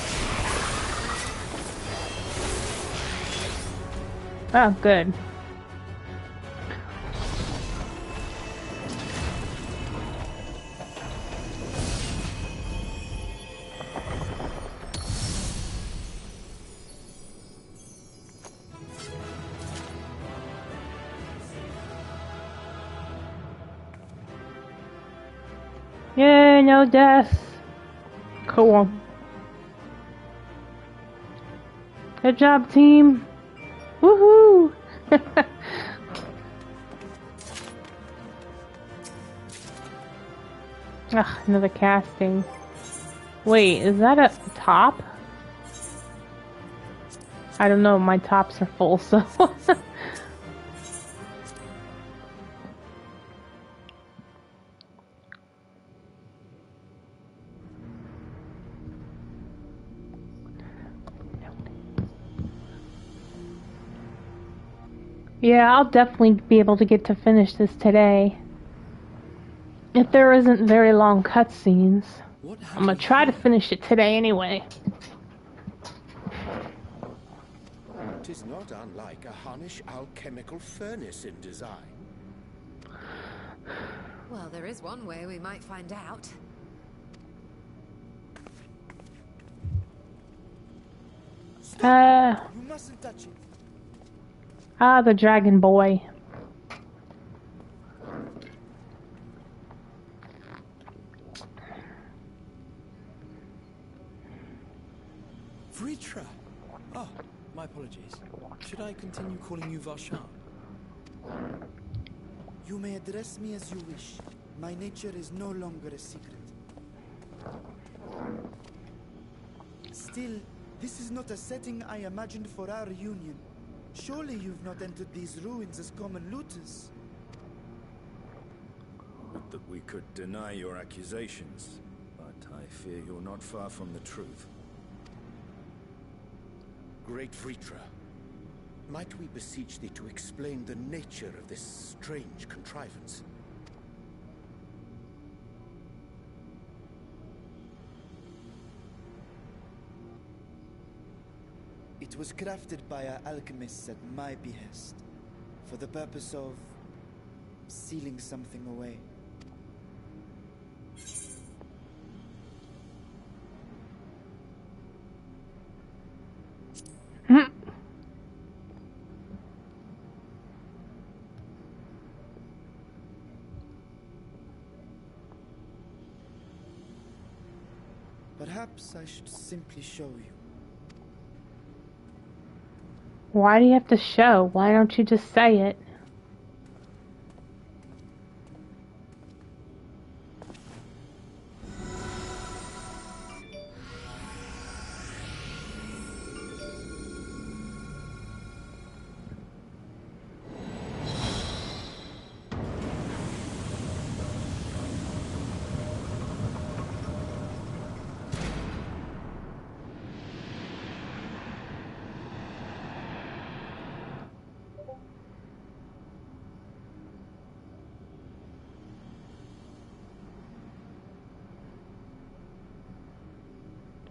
Oh, good. Yay, no deaths. Cool. Good job, team. Woohoo! Ugh, another casting. Wait, is that a top? I don't know, my tops are full, so... Yeah, I'll definitely be able to get to finish this today. If there isn't very long cutscenes. I'm gonna try to finish it today anyway. Tis not unlike a Hunnish alchemical furnace in design. Well, there is one way we might find out. You mustn't touch it. The dragon boy. Vritra! Oh, my apologies. Should I continue calling you Varshan? You may address me as you wish. My nature is no longer a secret. Still, this is not a setting I imagined for our reunion. Surely you've not entered these ruins as common looters. Not that we could deny your accusations, but I fear you're not far from the truth. Great Vritra, might we beseech thee to explain the nature of this strange contrivance? It was crafted by our alchemists at my behest, for the purpose of sealing something away. Perhaps I should simply show you. Why do you have to show? Why don't you just say it?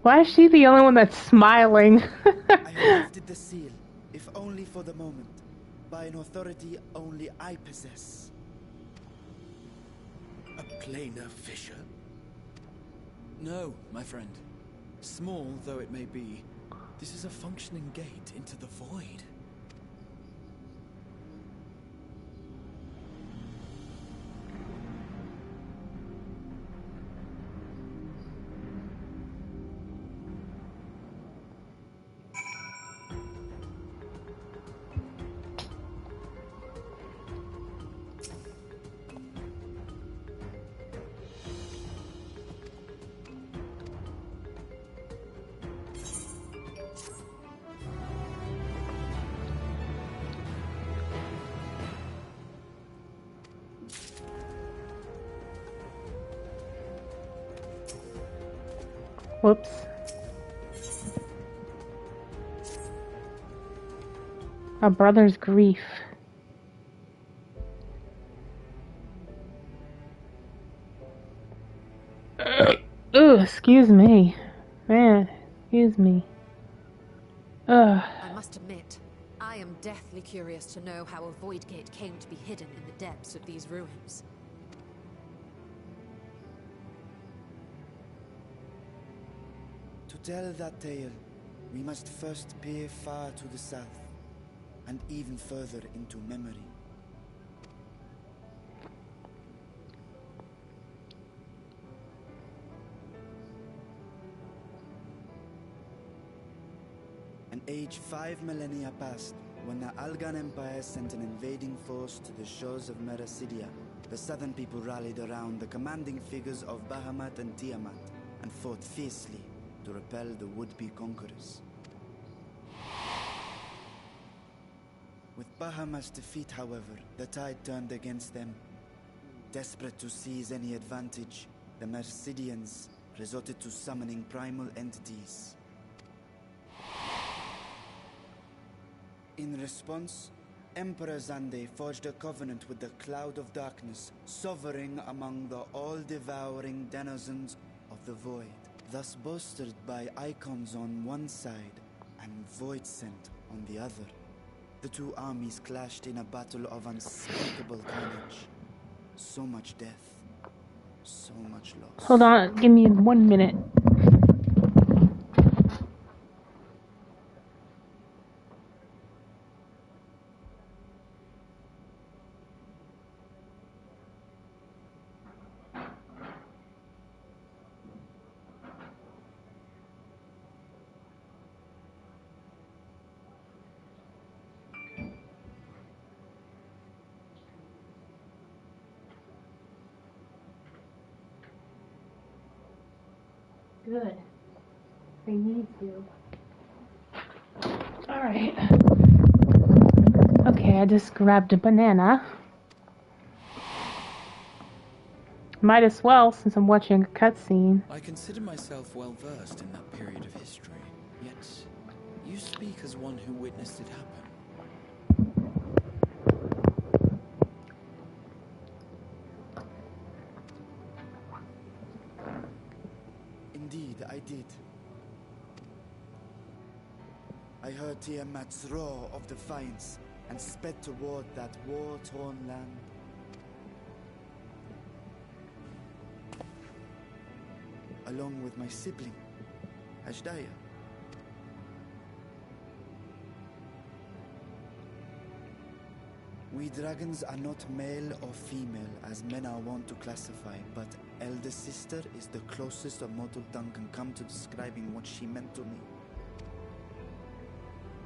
Why is she the only one that's smiling? I have lifted the seal, if only for the moment, by an authority only I possess. A planar fissure? No, my friend. Small though it may be, this is a functioning gate into the void. Whoops. A brother's grief. Ooh, excuse me. Man, excuse me. Ugh. I must admit, I am deathly curious to know how a void gate came to be hidden in the depths of these ruins. To tell that tale, we must first peer far to the south, and even further into memory. An age 5 millennia past, when the Algan Empire sent an invading force to the shores of Merasidia, the southern people rallied around the commanding figures of Bahamut and Tiamat, and fought fiercely to repel the would-be conquerors. With Bahamut's defeat, however, the tide turned against them. Desperate to seize any advantage, the Mercidians resorted to summoning primal entities. In response, Emperor Zande forged a covenant with the Cloud of Darkness, sovereign among the all-devouring denizens of the Void, thus bolstered by icons on one side and Void Scent on the other. The two armies clashed in a battle of unspeakable carnage. So much death, so much loss. Hold on, give me 1 minute. Good. They need to. Alright. Okay, I just grabbed a banana. Might as well, since I'm watching a cutscene. I consider myself well versed in that period of history, yet you speak as one who witnessed it happen. Indeed, I did. I heard Tiamat's roar of defiance and sped toward that war-torn land. Along with my sibling, Ashdaya. We dragons are not male or female as men are wont to classify, but elder sister is the closest a mortal tongue can come to describing what she meant to me.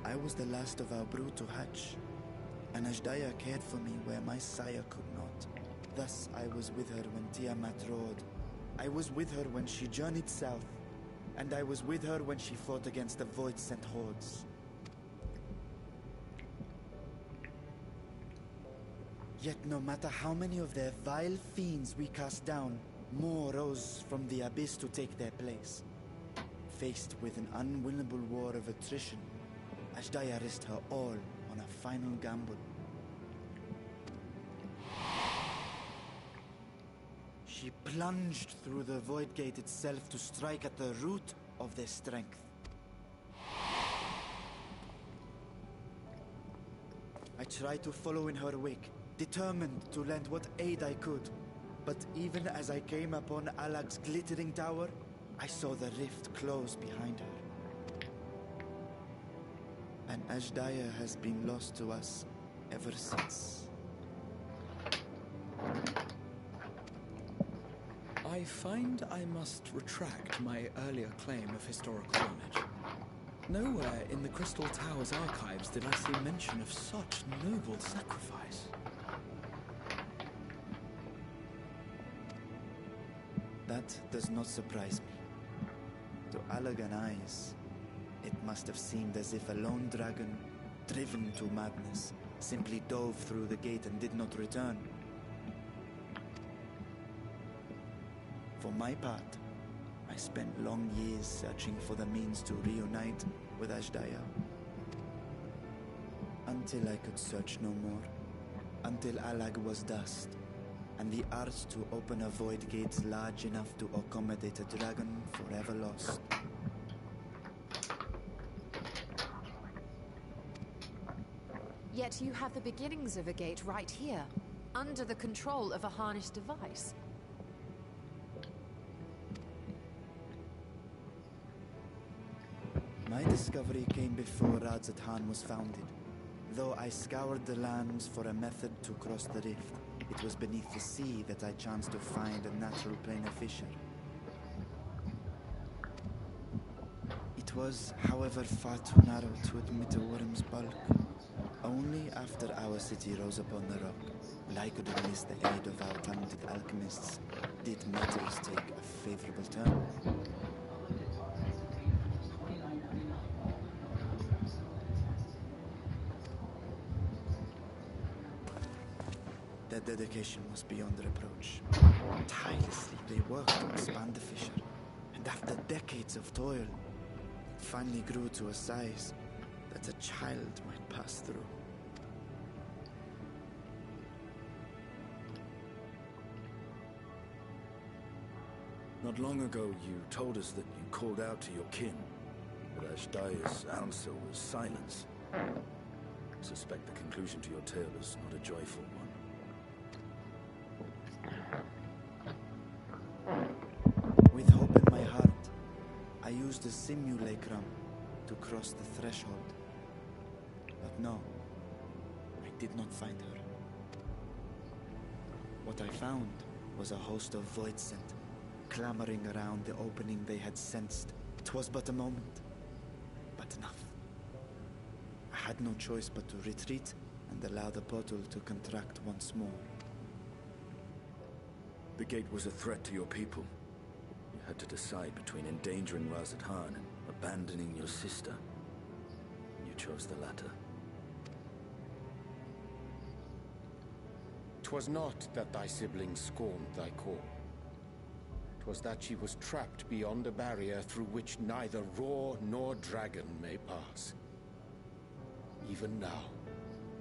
I was the last of our brood to hatch, and Ashdaya cared for me where my sire could not. Thus I was with her when Tiamat roared. I was with her when she journeyed south, and I was with her when she fought against the Void-sent hordes. Yet no matter how many of their vile fiends we cast down, more rose from the abyss to take their place. Faced with an unwinnable war of attrition, Ashdaya risked her all on a final gamble. She plunged through the Void Gate itself to strike at the root of their strength. I tried to follow in her wake, determined to lend what aid I could. But even as I came upon Alag's glittering tower, I saw the rift close behind her. And Ashdaya has been lost to us ever since. I find I must retract my earlier claim of historical knowledge. Nowhere in the Crystal Tower's archives did I see mention of such noble sacrifice. That does not surprise me. To Allagan eyes, it must have seemed as if a lone dragon, driven to madness, simply dove through the gate and did not return. For my part, I spent long years searching for the means to reunite with Ashdaya. Until I could search no more. Until Alag was dust, and the art to open a void gate large enough to accommodate a dragon forever lost. Yet you have the beginnings of a gate right here, under the control of a harnessed device. My discovery came before Radzat Han was founded. Though I scoured the lands for a method to cross the rift, it was beneath the sea that I chanced to find a natural planar fissure. It was, however, far too narrow to admit a worm's bulk. Only after our city rose upon the rock, and I could enlist the aid of our talented alchemists, did matters take a favorable turn. Their dedication was beyond reproach. Tirelessly they worked to expand the fissure, and after decades of toil, it finally grew to a size that a child might pass through. Not long ago, you told us that you called out to your kin, but Ashdai's answer was silence. I suspect the conclusion to your tale is not a joyful one. With hope in my heart, I used the simulacrum to cross the threshold. But no, I did not find her. What I found was a host of void scent, clamoring around the opening they had sensed. 'Twas but a moment, but enough. I had no choice but to retreat and allow the portal to contract once more. The gate was a threat to your people. You had to decide between endangering Razat Khan and abandoning your sister. You chose the latter. 'Twas not that thy siblings scorned thy call. 'Twas that she was trapped beyond a barrier through which neither roar nor dragon may pass. Even now,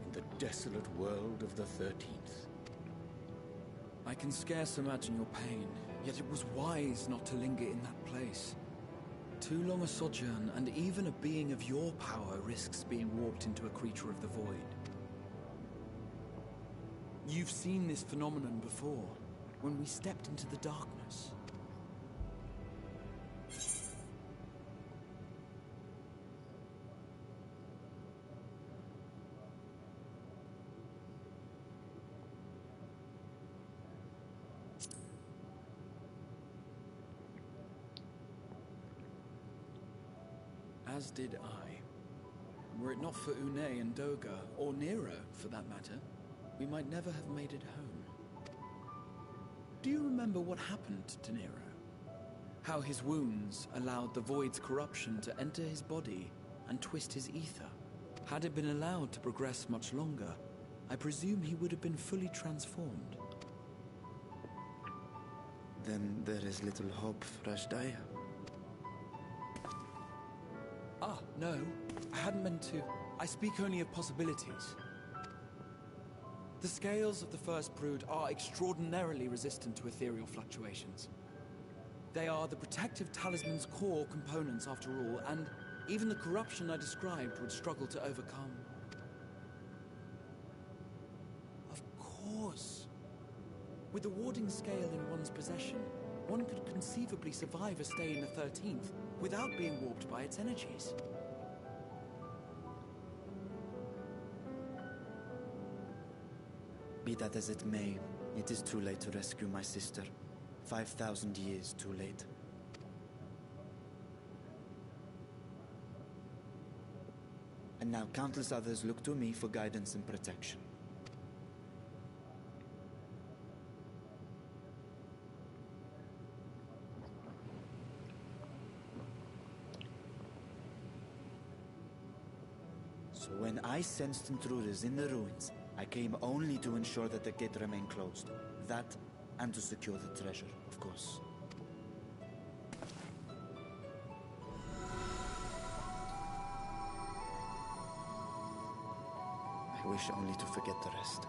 in the desolate world of the 13th. I can scarce imagine your pain, yet it was wise not to linger in that place. Too long a sojourn, and even a being of your power risks being warped into a creature of the void. You've seen this phenomenon before, when we stepped into the darkness. As did I. Were it not for Une and Doga, or Nero for that matter, we might never have made it home. Do you remember what happened to Nero? How his wounds allowed the void's corruption to enter his body and twist his ether? Had it been allowed to progress much longer, I presume he would have been fully transformed. Then there is little hope for Ashdai. Ah, no. I hadn't meant to. I speak only of possibilities. The scales of the First Brood are extraordinarily resistant to ethereal fluctuations. They are the protective talisman's core components after all, and even the corruption I described would struggle to overcome. Of course. With the warding scale in one's possession, one could conceivably survive a stay in the 13th without being warped by its energies. Be that as it may, it is too late to rescue my sister. 5,000 years too late. And now countless others look to me for guidance and protection. So when I sensed intruders in the ruins, I came only to ensure that the gate remained closed. That, and to secure the treasure, of course. I wish only to forget the rest.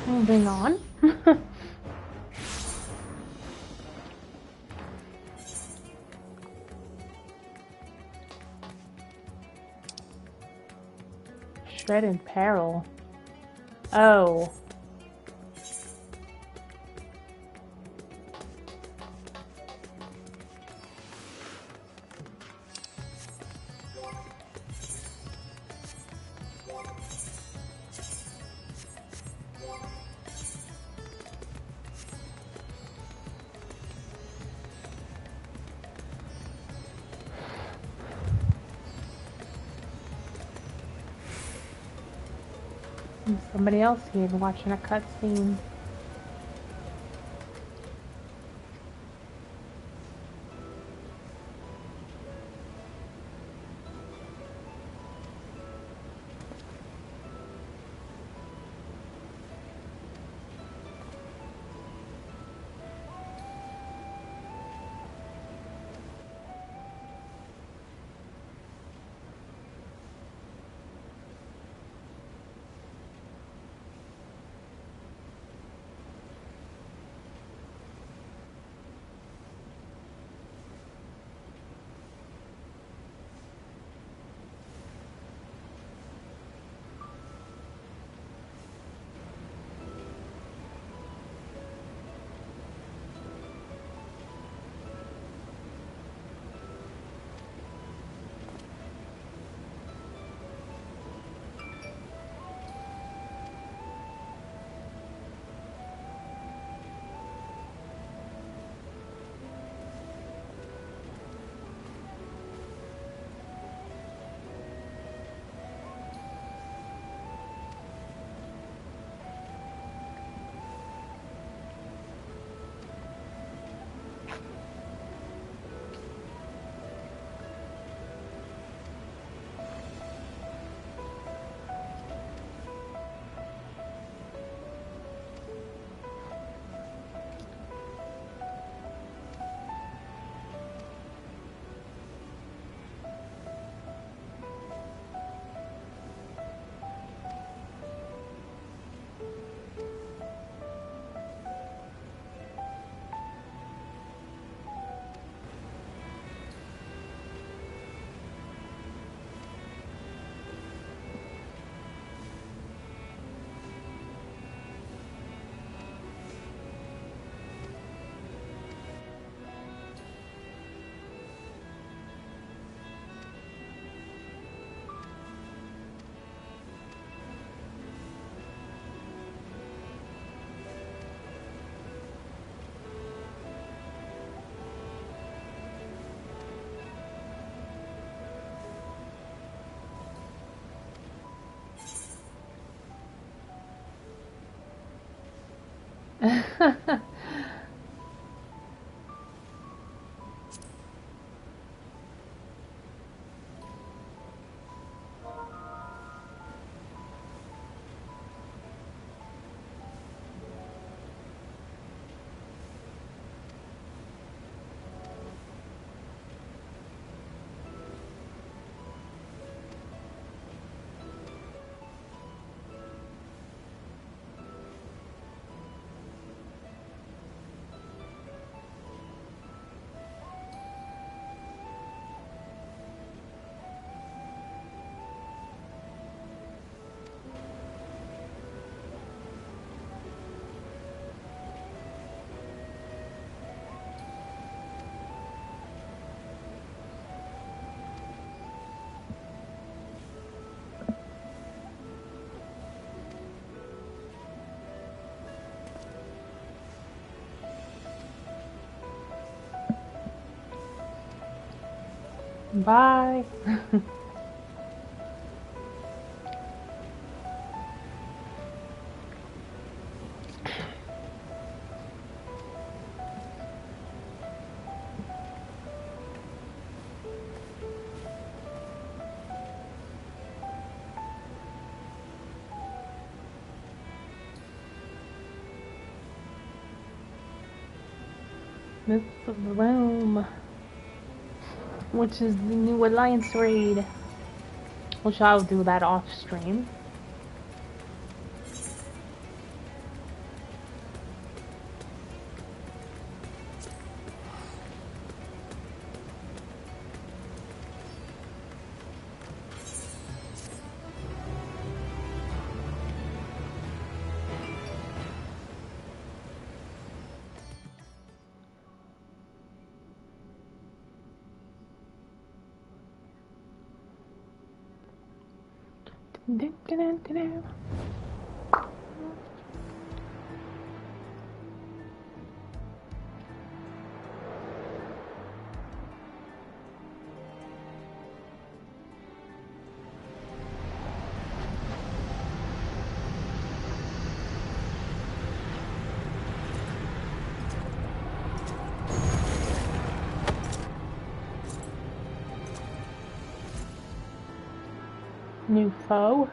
Moving on. Dread and peril. Oh. Somebody else here watching a cutscene. Bye. This is the room, which is the new Alliance raid, which I'll do that off stream. Do-do-do-do-do. New foe.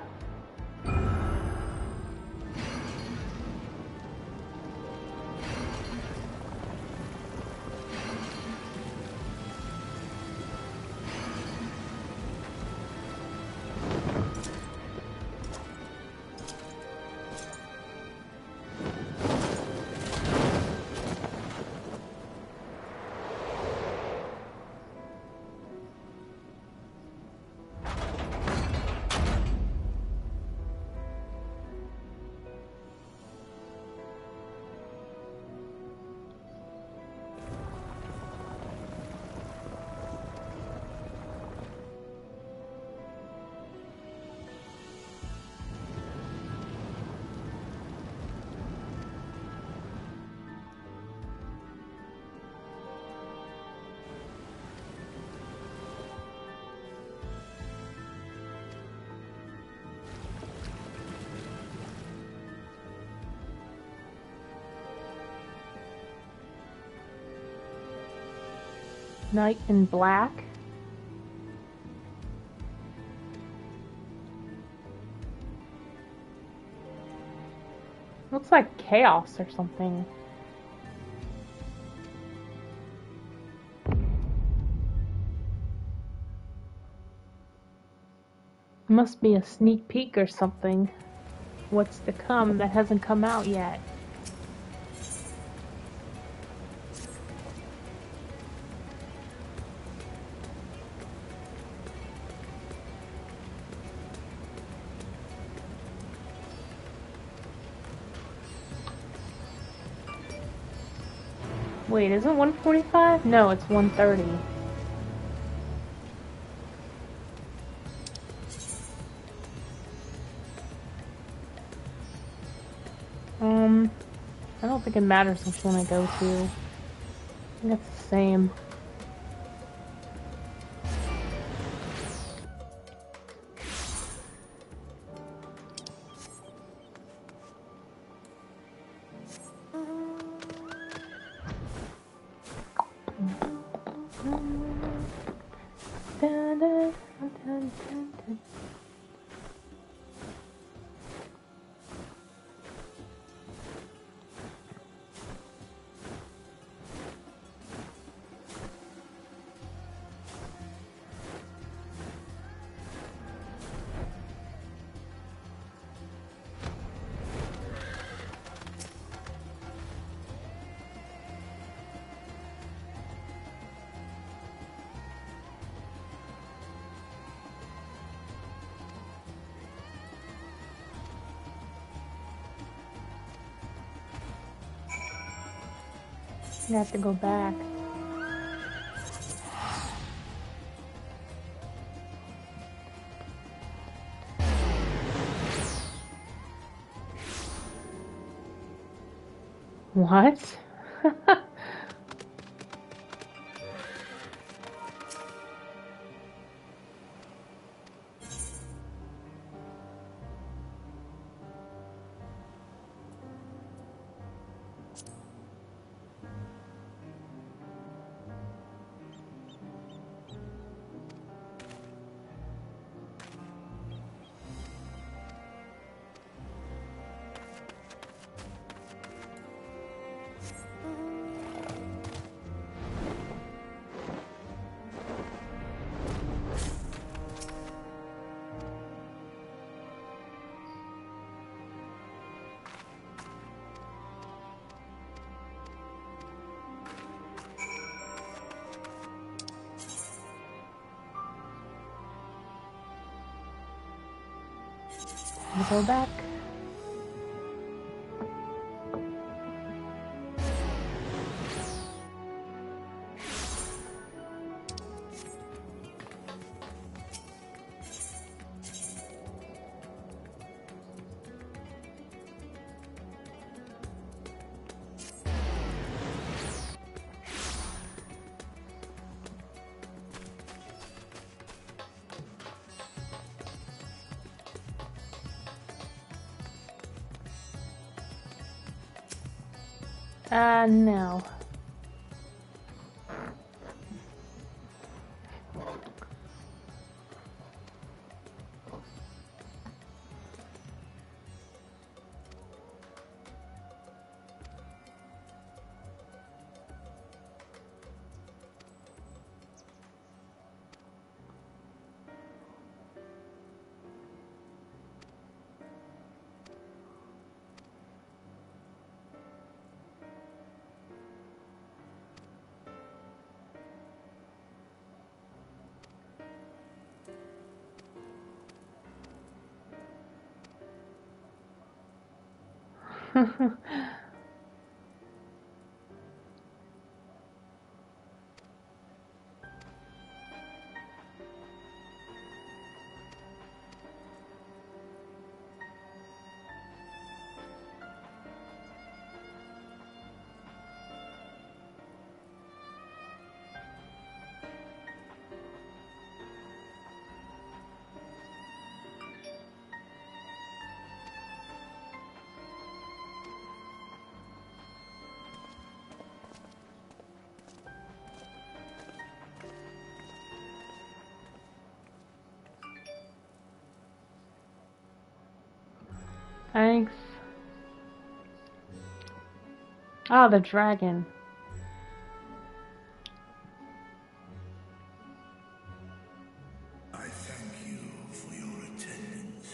Knight in black. Looks like chaos or something. Must be a sneak peek or something. What's to come that hasn't come out yet. Wait, isn't 145? No, it's 130. I don't think it matters which one I go to. I think it's the same. I have to go back. What? Go back. No. Thanks. Oh, the dragon. I thank you for your attendance.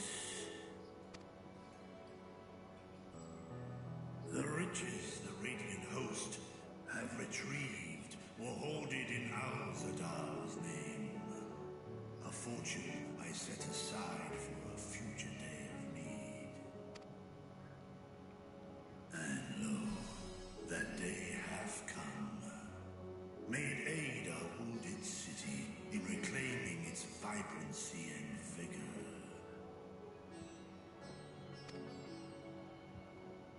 The riches the Radiant Host have retrieved were hoarded in Al-Zadal's name. A fortune I set aside for a future day of need. And lo, that day hath come. Made aid a wounded city in reclaiming its vibrancy and vigor.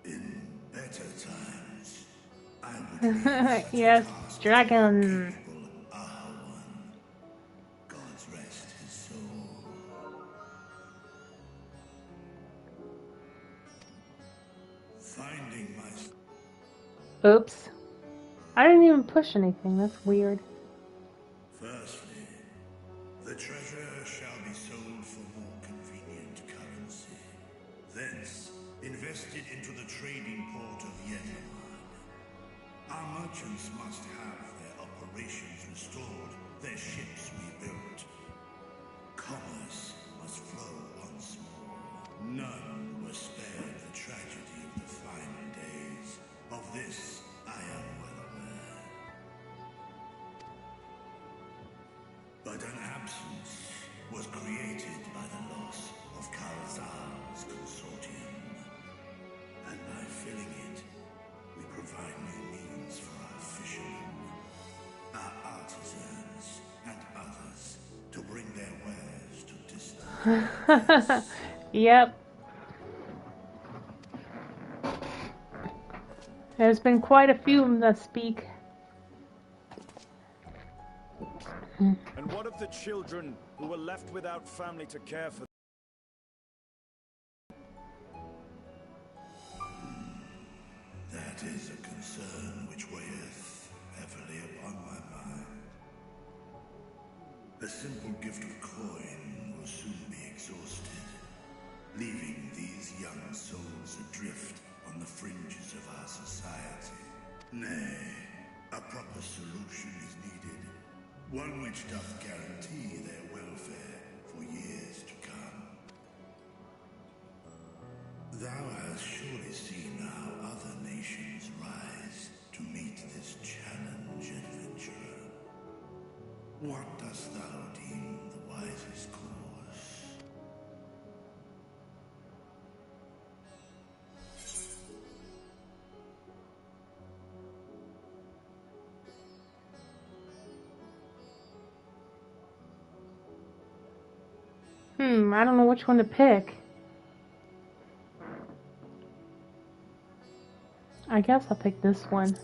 In better times, I would leave such Yes, a task dragon. to capable Ahawan. God's rest his soul. Finding my... Oops. I didn't even push anything. That's weird. Firstly, the treasure shall be sold for more convenient currency. Thence, invested into the trading port of Yetamar. Our merchants must have their operations restored, their ships rebuilt. Commerce must flow once more. None were spared the tragedy of the final days. Of this, I am well aware. But an absence was created by the loss of Karazal's consortium. And by filling it, we provide new means for our fishermen, our artisans, and others to bring their wares to distant lands. Yep. There's been quite a few of them that speak. And what of the children who were left without family to care for? That is a concern which weigheth heavily upon my mind. A simple gift of coin will soon be exhausted, leaving these young souls adrift on the fringes of our society. Nay, a proper solution is needed, one which doth guarantee their welfare for years to come. Thou hast surely seen how other nations rise to meet this challenge, adventurer. What dost thou deem the wisest course? I don't know which one to pick. I guess I'll pick this one.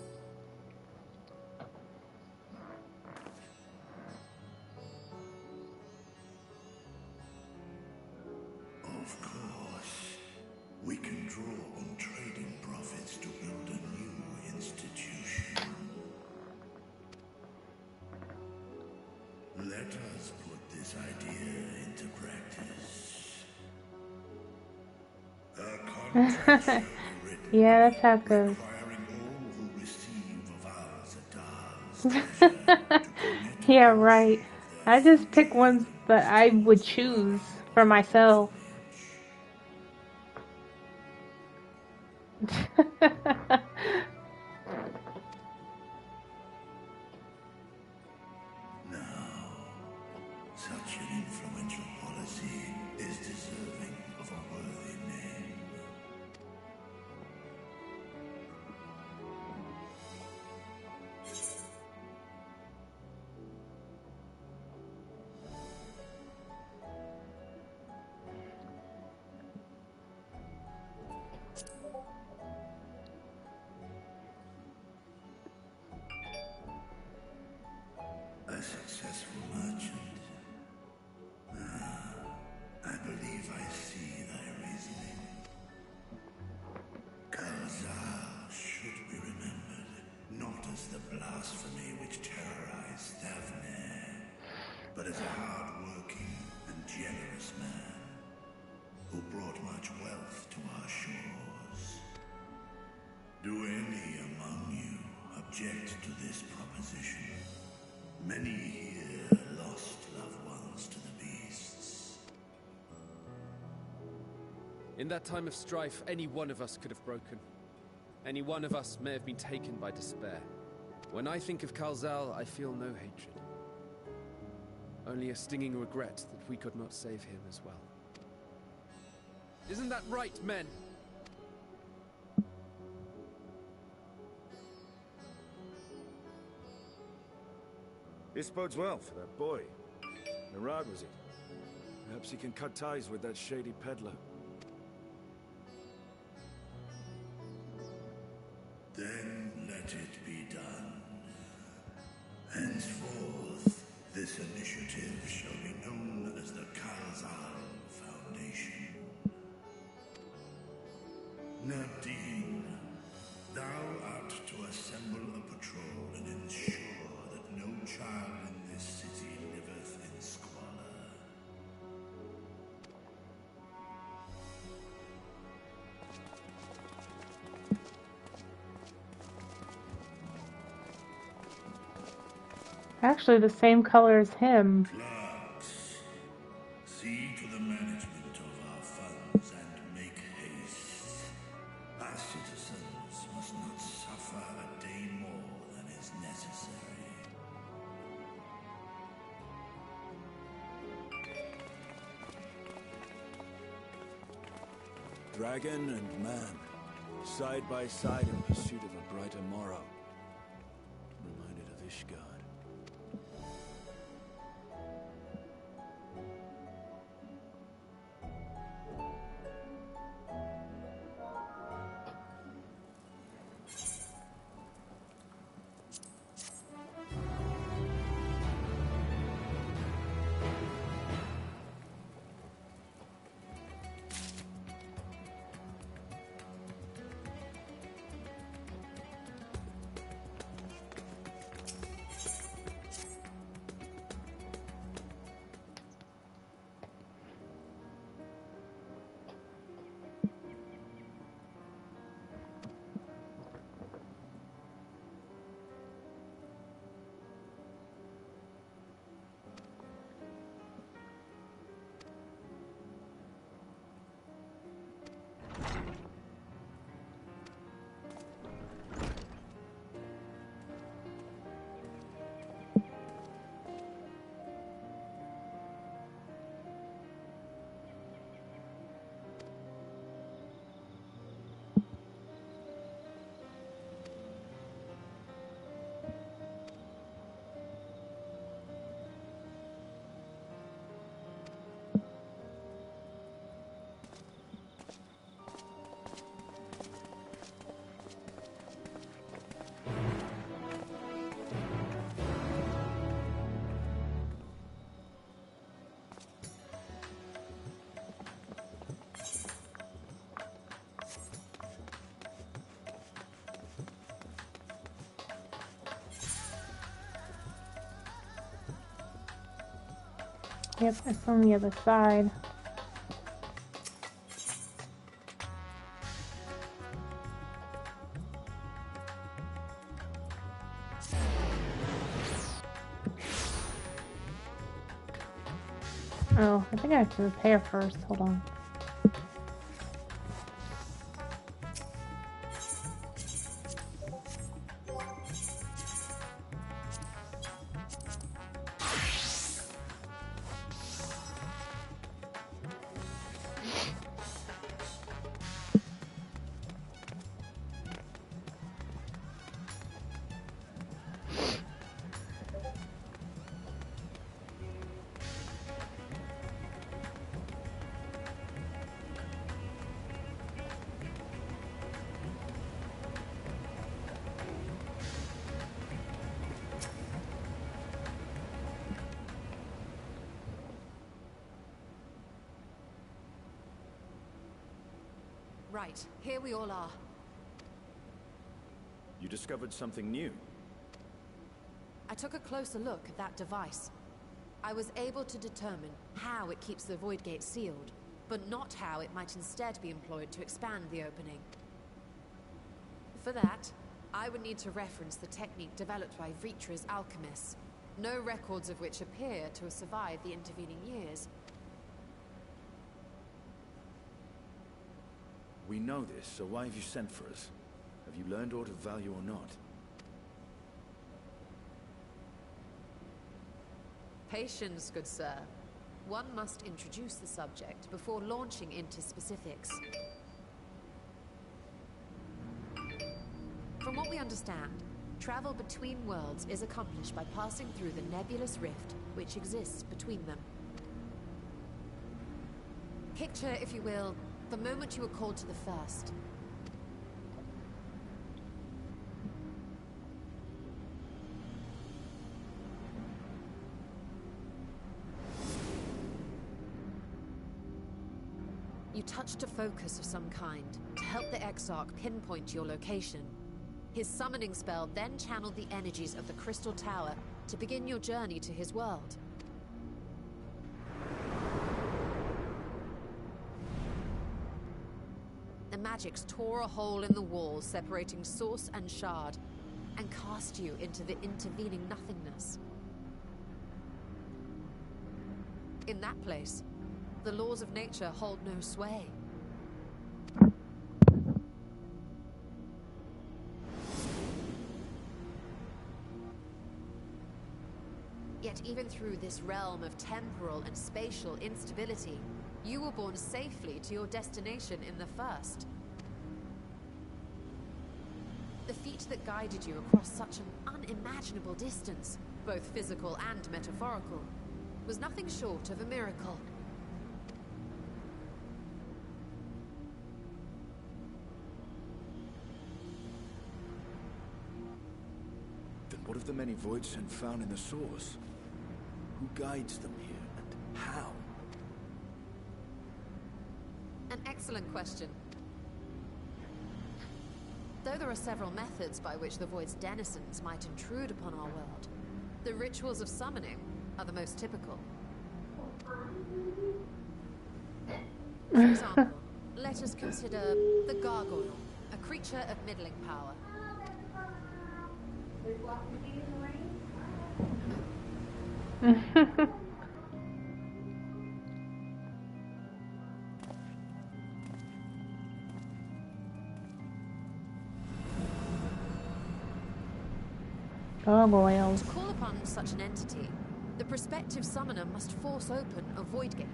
Of course, we can draw on trading profits to build a new us put this idea into practice. A contract shall be written, Yeah, that's how it goes. requiring all who receive of Arzadal's treasure to commit Yeah, a right. portion of I their just pick future ones that I would choose for myself. Now, such an influential policy is deserving of a worthy name. A successful merchant. I believe I see thy reasoning. Kalzal should be remembered, not as the blasphemy which terrorized Thavne, but as a hard-working and generous man who brought much wealth to our shores. Do any among you object to this proposition? Many here lost loved ones to the beasts. In that time of strife, any one of us could have broken. Any one of us may have been taken by despair. When I think of Kalzal, I feel no hatred. Only a stinging regret that we could not save him as well. Isn't that right, men? This bodes well for that boy. Narad, was it? Perhaps he can cut ties with that shady peddler. Then let it be done. Henceforth, this initiative shall be known as the Kalzal Foundation. Nadine, thou art to assemble a patrol and ensure that no child in this city liveth in squalor. Actually, the same color as him. Clerks, see to the management of our funds and make haste. Our citizens must not suffer a day more than is necessary. Dragon and man, side by side in pursuit of a brighter morrow. Reminded of Ishgard. Yep, it's on the other side. Oh, I think I have to repair first. Hold on. Right, here we all are. You discovered something new. I took a closer look at that device. I was able to determine how it keeps the void gate sealed, but not how it might instead be employed to expand the opening. For that, I would need to reference the technique developed by Vritra's alchemists, no records of which appear to have survived the intervening years. We know this, so why have you sent for us? Have you learned aught of value or not? Patience, good sir. One must introduce the subject before launching into specifics. From what we understand, travel between worlds is accomplished by passing through the nebulous rift which exists between them. Picture, if you will, the moment you were called to the first. You touched a focus of some kind to help the Exarch pinpoint your location. His summoning spell then channeled the energies of the Crystal Tower to begin your journey to his world. The magics tore a hole in the wall separating source and shard, and cast you into the intervening nothingness. In that place, the laws of nature hold no sway. Yet even through this realm of temporal and spatial instability, you were borne safely to your destination in the first. The feat that guided you across such an unimaginable distance, both physical and metaphorical, was nothing short of a miracle. Then what of the many voids sent found in the source? Who guides them here, and how? An excellent question. Though there are several methods by which the Void's denizens might intrude upon our world, the rituals of summoning are the most typical. For example, let us consider the Gargoyle, a creature of middling power. Gargoyles. To call upon such an entity, the prospective summoner must force open a void gate.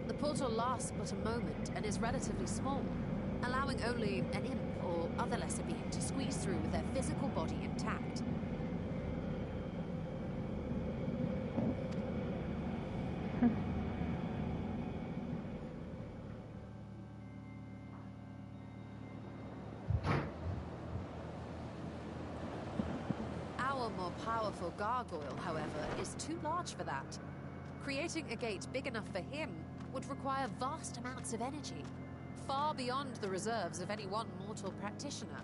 The portal lasts but a moment and is relatively small, allowing only an imp or other lesser being to squeeze through with their physical body intact. Our more powerful gargoyle, however, is too large for that. Creating a gate big enough for him would require vast amounts of energy, far beyond the reserves of any one mortal practitioner.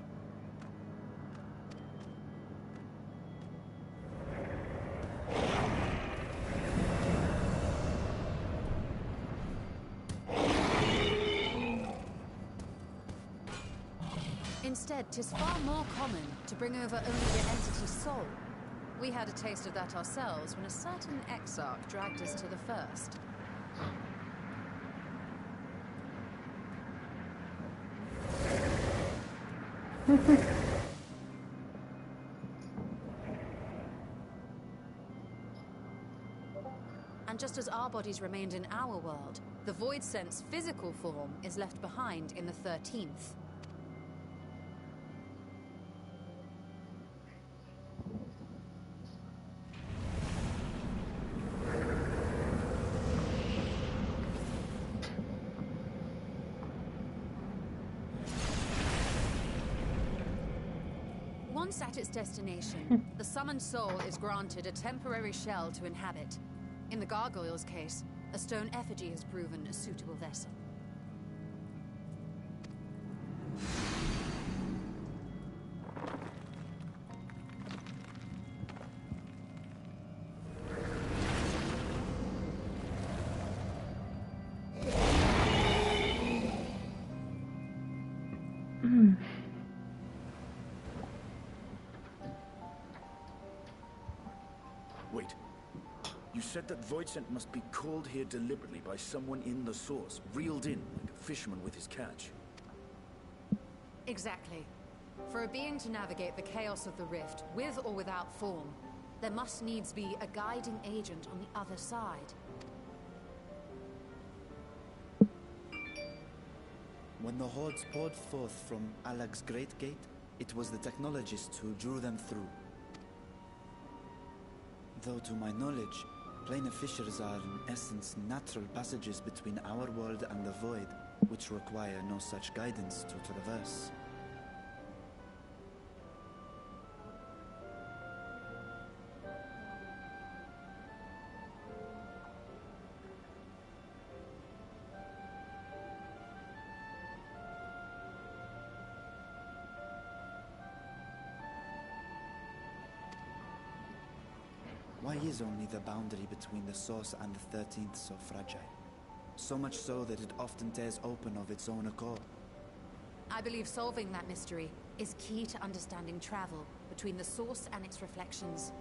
Instead, 'tis far more common to bring over only the entity's soul. We had a taste of that ourselves when a certain exarch dragged us to the first. And just as our bodies remained in our world, the Void Sense physical form is left behind in the 13th. Once at its destination, the summoned soul is granted a temporary shell to inhabit. In the gargoyle's case, a stone effigy has proven a suitable vessel. Wait. You said that Voidsent must be called here deliberately by someone in the source, reeled in like a fisherman with his catch. Exactly. For a being to navigate the chaos of the rift, with or without form, there must needs be a guiding agent on the other side. When the hordes poured forth from Alag's Great Gate, it was the technologists who drew them through. Though to my knowledge, planar fissures are in essence natural passages between our world and the void, which require no such guidance to traverse. Why is only the boundary between the source and the 13th so fragile? So much so that it often tears open of its own accord. I believe solving that mystery is key to understanding travel between the source and its reflections.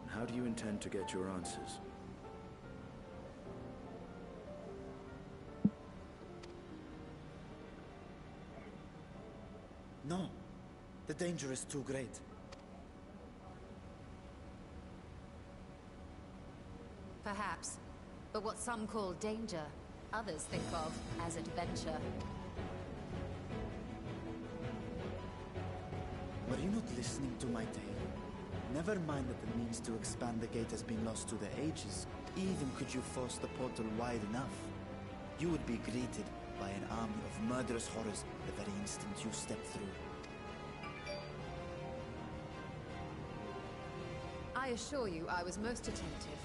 How do you intend to get your answers? No. The danger is too great. Perhaps. But what some call danger, others think of as adventure. Were you not listening to my tale? Never mind that the means to expand the gate has been lost to the ages. Even could you force the portal wide enough, you would be greeted by an army of murderous horrors the very instant you step through. I assure you I was most attentive.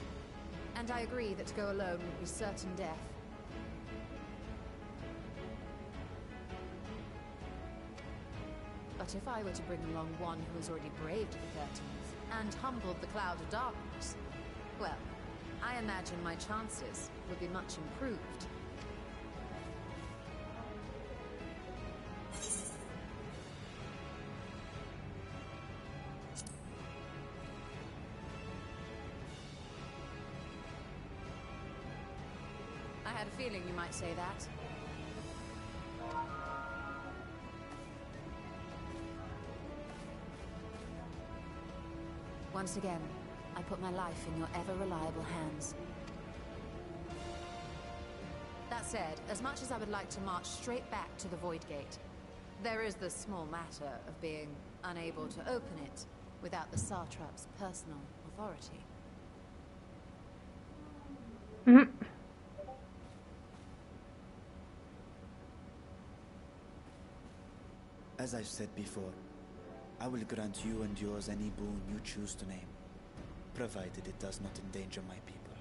And I agree that to go alone would be certain death. But if I were to bring along one who has already braved the 13th and humbled the cloud of darkness, well, I imagine my chances would be much improved. I had a feeling you might say that. Once again, I put my life in your ever-reliable hands. That said, as much as I would like to march straight back to the Void Gate, there is the small matter of being unable to open it without the Satrap's personal authority. As I've said before, I will grant you and yours any boon you choose to name, provided it does not endanger my people.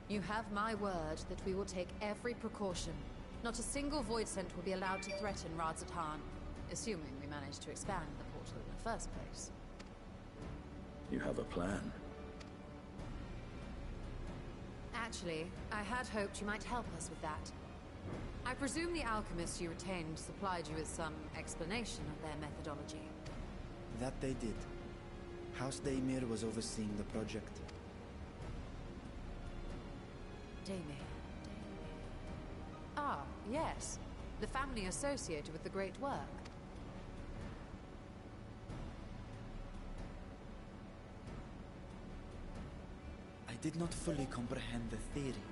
You have my word that we will take every precaution. Not a single Voidsent will be allowed to threaten Radzatan, assuming we manage to expand the portal in the first place. You have a plan. Actually, I had hoped you might help us with that. I presume the alchemists you retained supplied you with some explanation of their methodology. That they did. House Daymir was overseeing the project. Daymir. Ah, yes. The family associated with the great work. I did not fully comprehend the theory,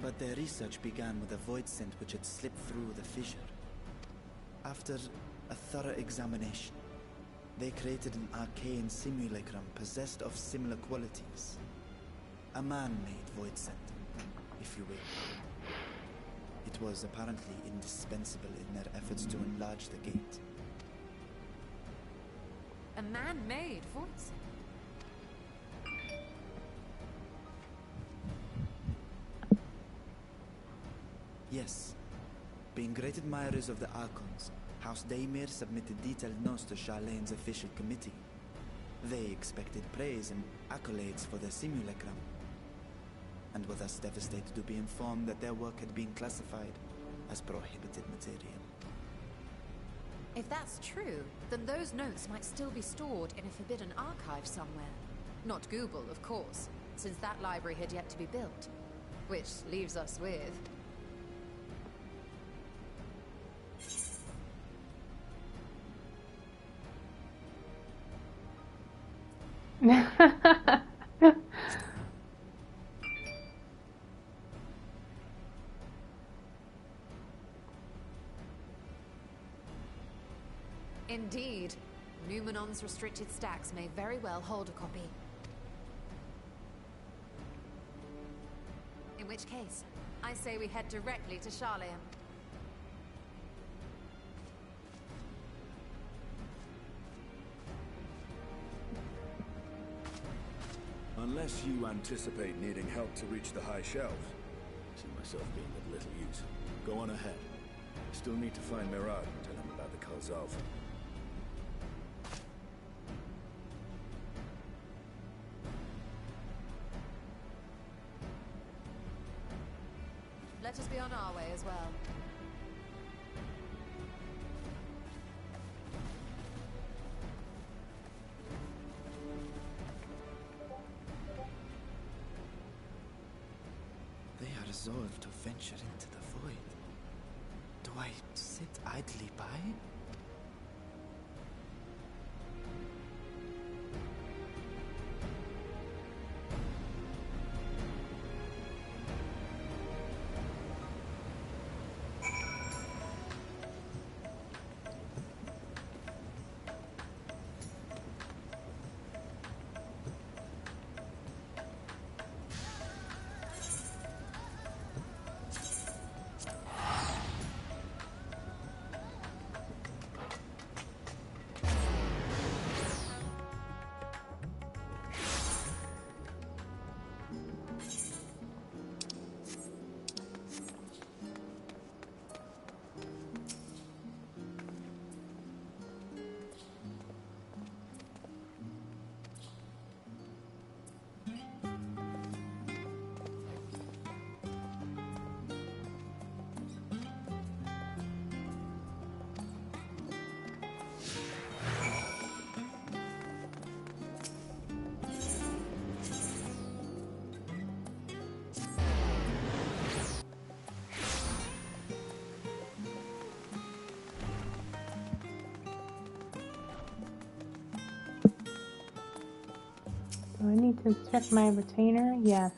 but their research began with a void scent which had slipped through the fissure. After a thorough examination, they created an arcane simulacrum possessed of similar qualities. A man-made void scent, if you will. It was apparently indispensable in their efforts to enlarge the gate. A man-made voice. Yes. Being great admirers of the Archons, House Daymir submitted detailed notes to Charlene's official committee. They expected praise and accolades for their simulacrum, and were thus devastated to be informed that their work had been classified as prohibited material. If that's true, then those notes might still be stored in a forbidden archive somewhere. Not Google, of course, since that library had yet to be built. Which leaves us with... Indeed. Numenon's restricted stacks may very well hold a copy. In which case, I say we head directly to Charlene. Unless you anticipate needing help to reach the high shelves. I see myself being of little use. Go on ahead. Still need to find Mirad and tell him about the Kalzalf. Let us be on our way as well. They are resolved to venture into the void. Do I sit idly by? Do I need to check my retainer? Yes.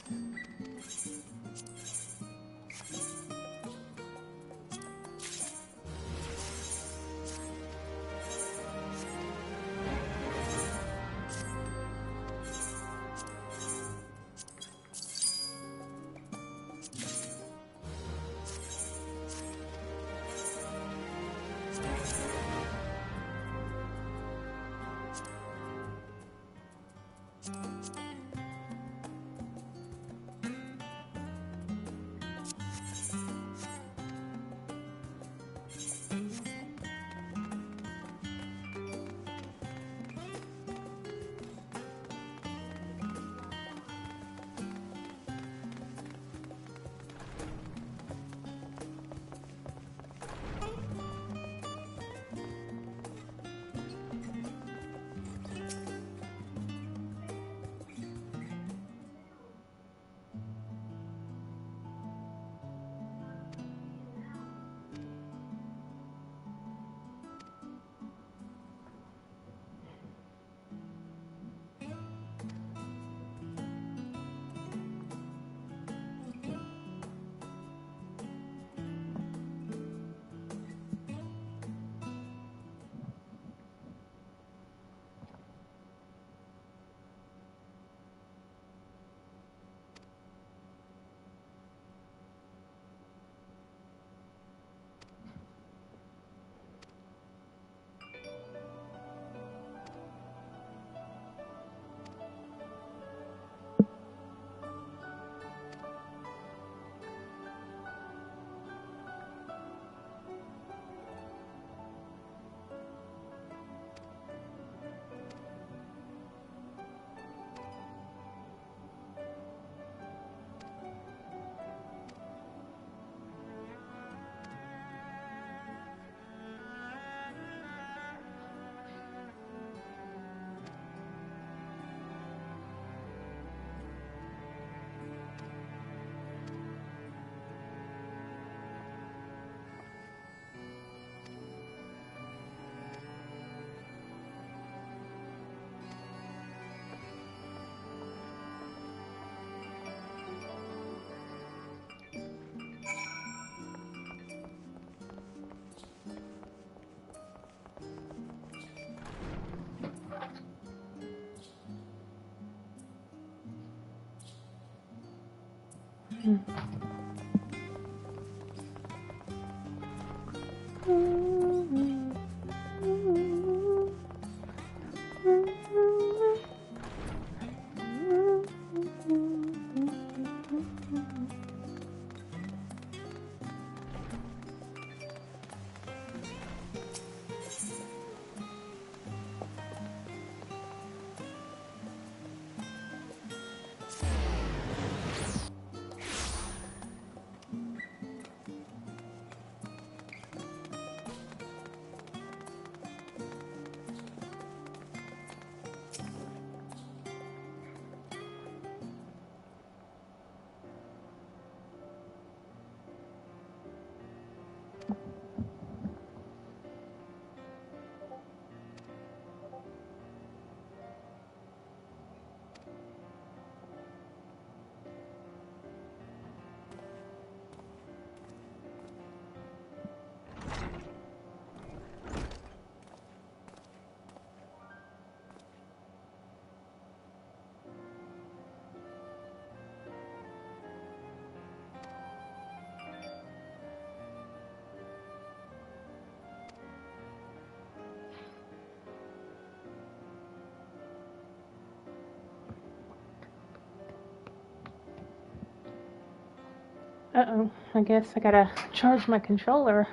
Uh-oh, I guess I gotta charge my controller.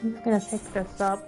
I'm just gonna pick this up.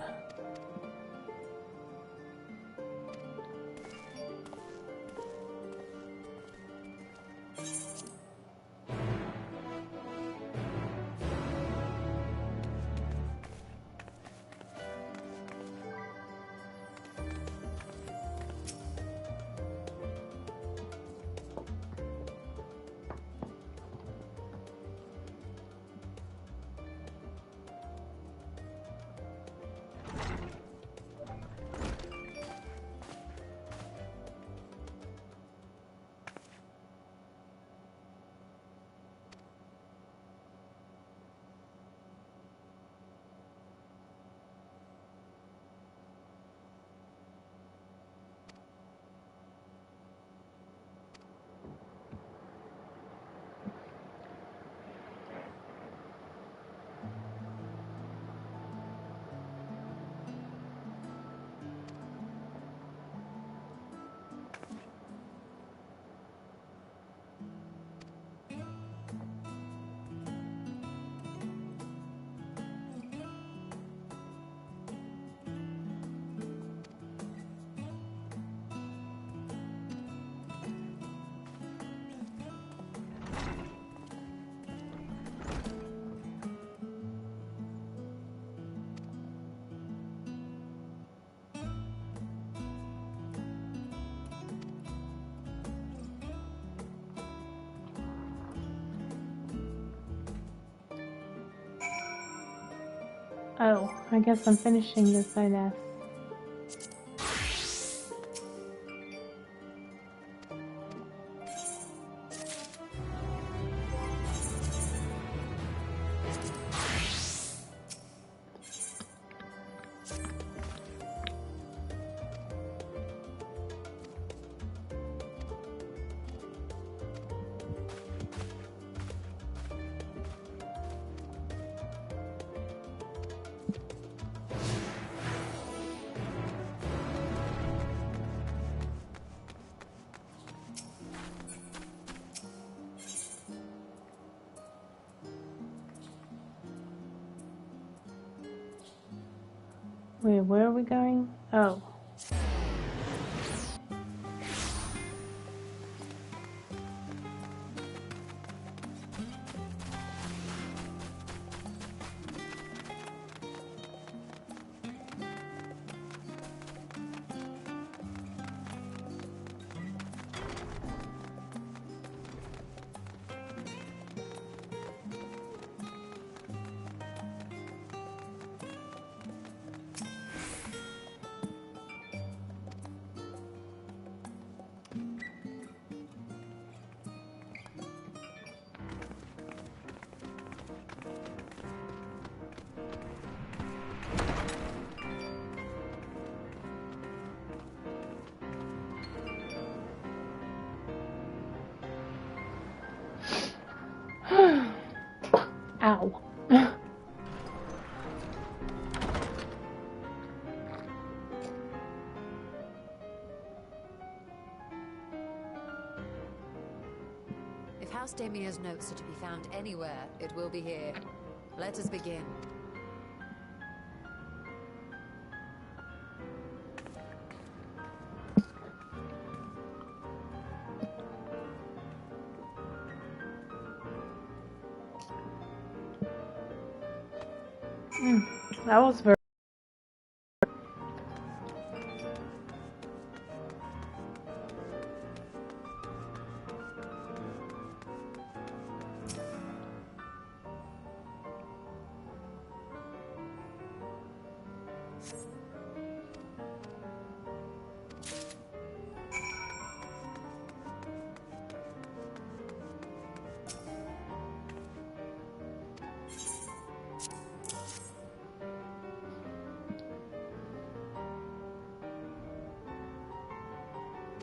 Oh, I guess I'm finishing this, I guess. Wait, where are we going? Oh. Ow. If House Damia's notes are to be found anywhere, it will be here. Let us begin. That was very...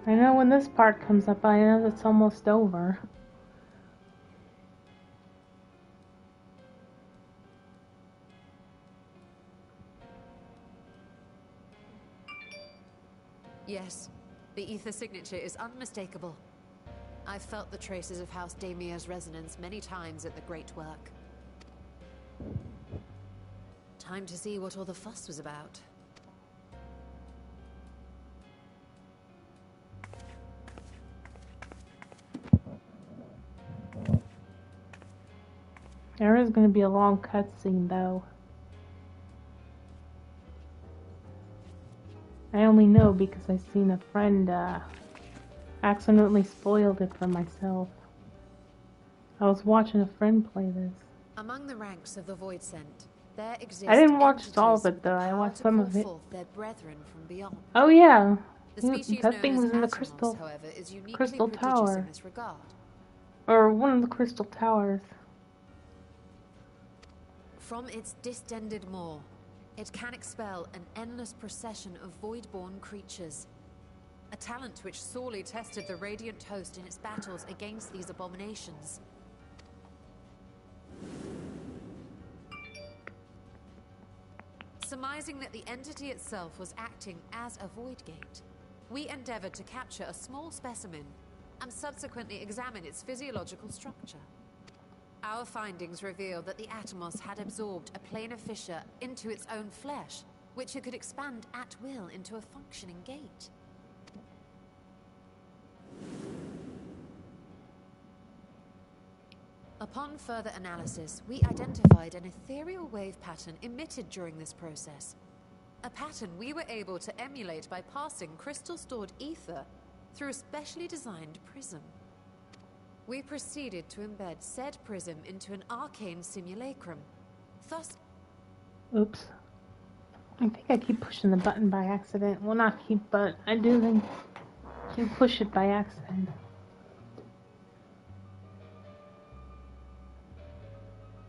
I know when this part comes up, I know it's almost over. Yes, the ether signature is unmistakable. I've felt the traces of House Damia's resonance many times at the Great Work. Time to see what all the fuss was about. There is going to be a long cutscene, though. I only know because I've seen a friend accidentally spoiled it for myself. I was watching a friend play this. Among the ranks of the Void Sent, there exist I didn't watch all of entities it, with the though. I power watched to some call of it. forth their brethren from beyond. Oh, yeah. The species That known thing as was in the Atomos, however, is uniquely crystal prodigious tower. in this regard. Or one of the crystal towers. From its distended maw, it can expel an endless procession of void-born creatures. A talent which sorely tested the Radiant host in its battles against these abominations. Surmising that the entity itself was acting as a void gate, we endeavored to capture a small specimen and subsequently examine its physiological structure. Our findings reveal that the Atomos had absorbed a planar fissure into its own flesh, which it could expand at will into a functioning gate. Upon further analysis, we identified an ethereal wave pattern emitted during this process. A pattern we were able to emulate by passing crystal-stored ether through a specially designed prism. We proceeded to embed said prism into an arcane simulacrum, thus... Oops. I think I keep pushing the button by accident. Well, not keep, but I do think you push it by accident.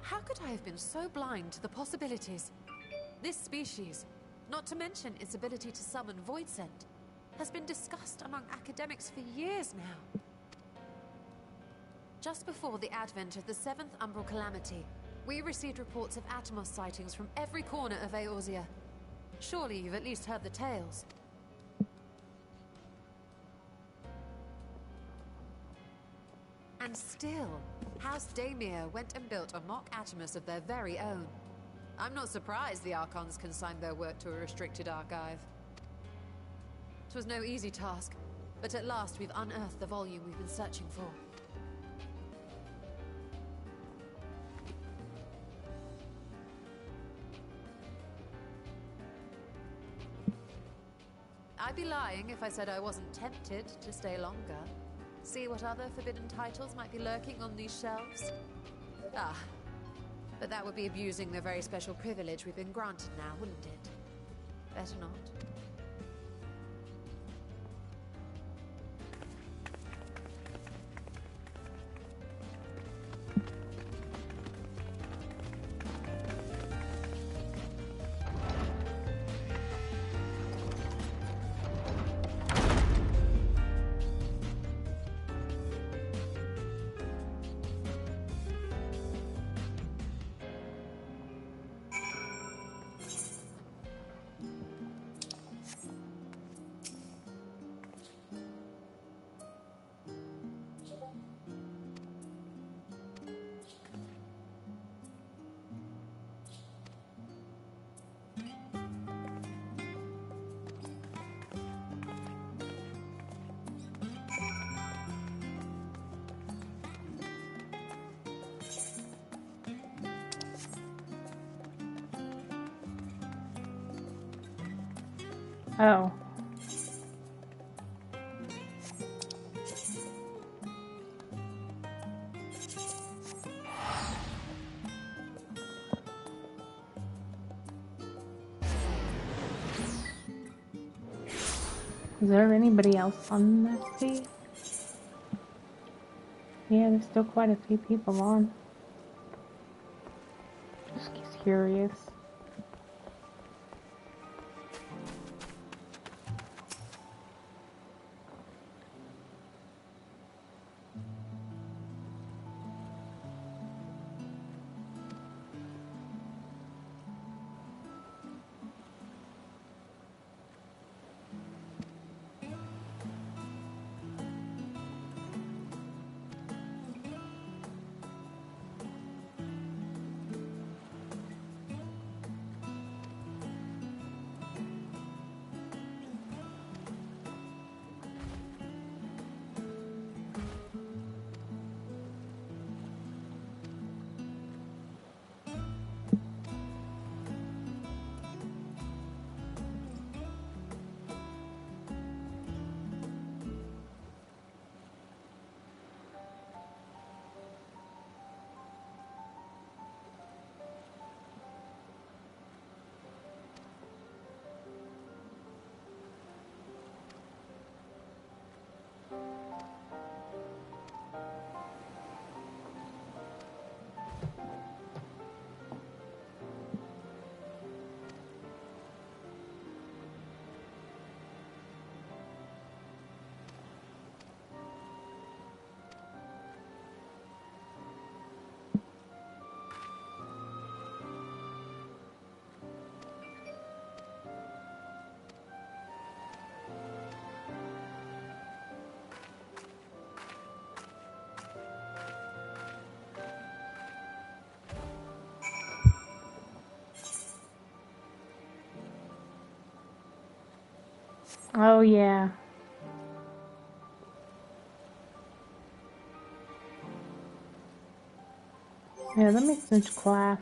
How could I have been so blind to the possibilities? This species, not to mention its ability to summon Void Sent, has been discussed among academics for years now. Just before the advent of the 7th Umbral Calamity, we received reports of Atomos sightings from every corner of Eorzea. Surely you've at least heard the tales. And still, House Damia went and built a mock Atomos of their very own. I'm not surprised the Archons consigned their work to a restricted archive. It was no easy task, but at last we've unearthed the volume we've been searching for. I'd be lying if I said I wasn't tempted to stay longer. See what other forbidden titles might be lurking on these shelves? Ah, but that would be abusing the very special privilege we've been granted now, wouldn't it? Better not. Oh. Is there anybody else on that feed? Yeah, there's still quite a few people on. Just curious. Oh, yeah. Yeah, let me switch class.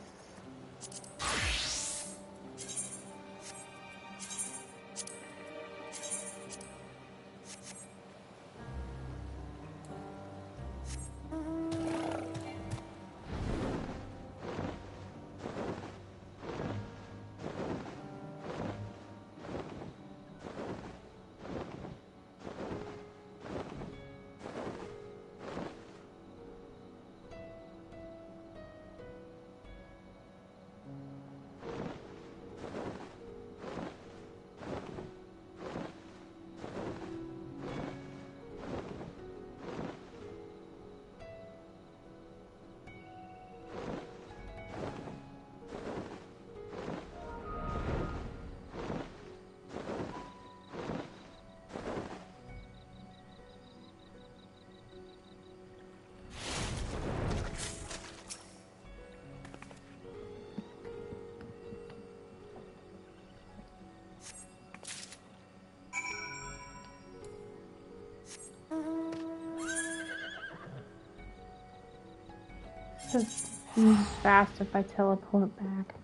just be fast if I teleport back.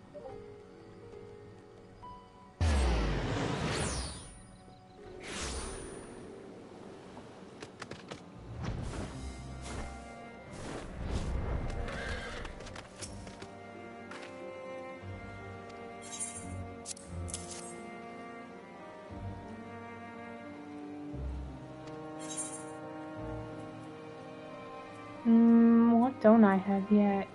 What don't I have yet?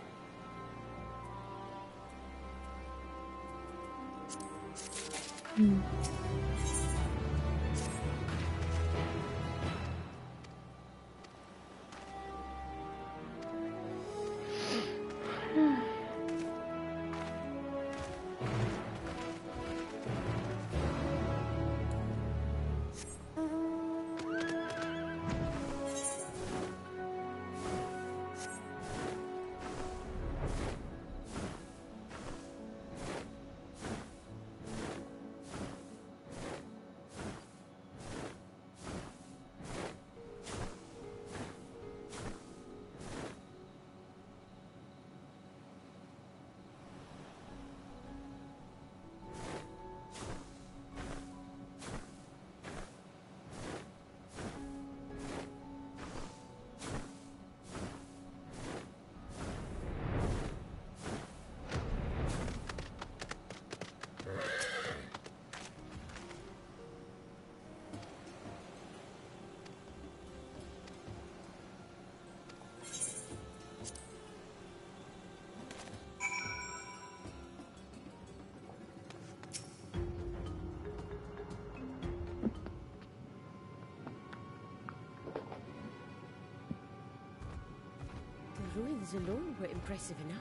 The ruins alone were impressive enough,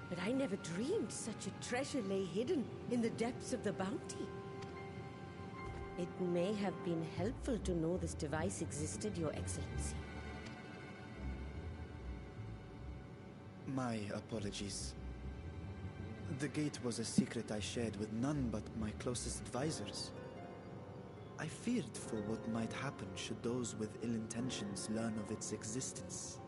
but I never dreamed such a treasure lay hidden in the depths of the bounty. It may have been helpful to know this device existed, Your Excellency. My apologies. The gate was a secret I shared with none but my closest advisors. I feared for what might happen should those with ill intentions learn of its existence.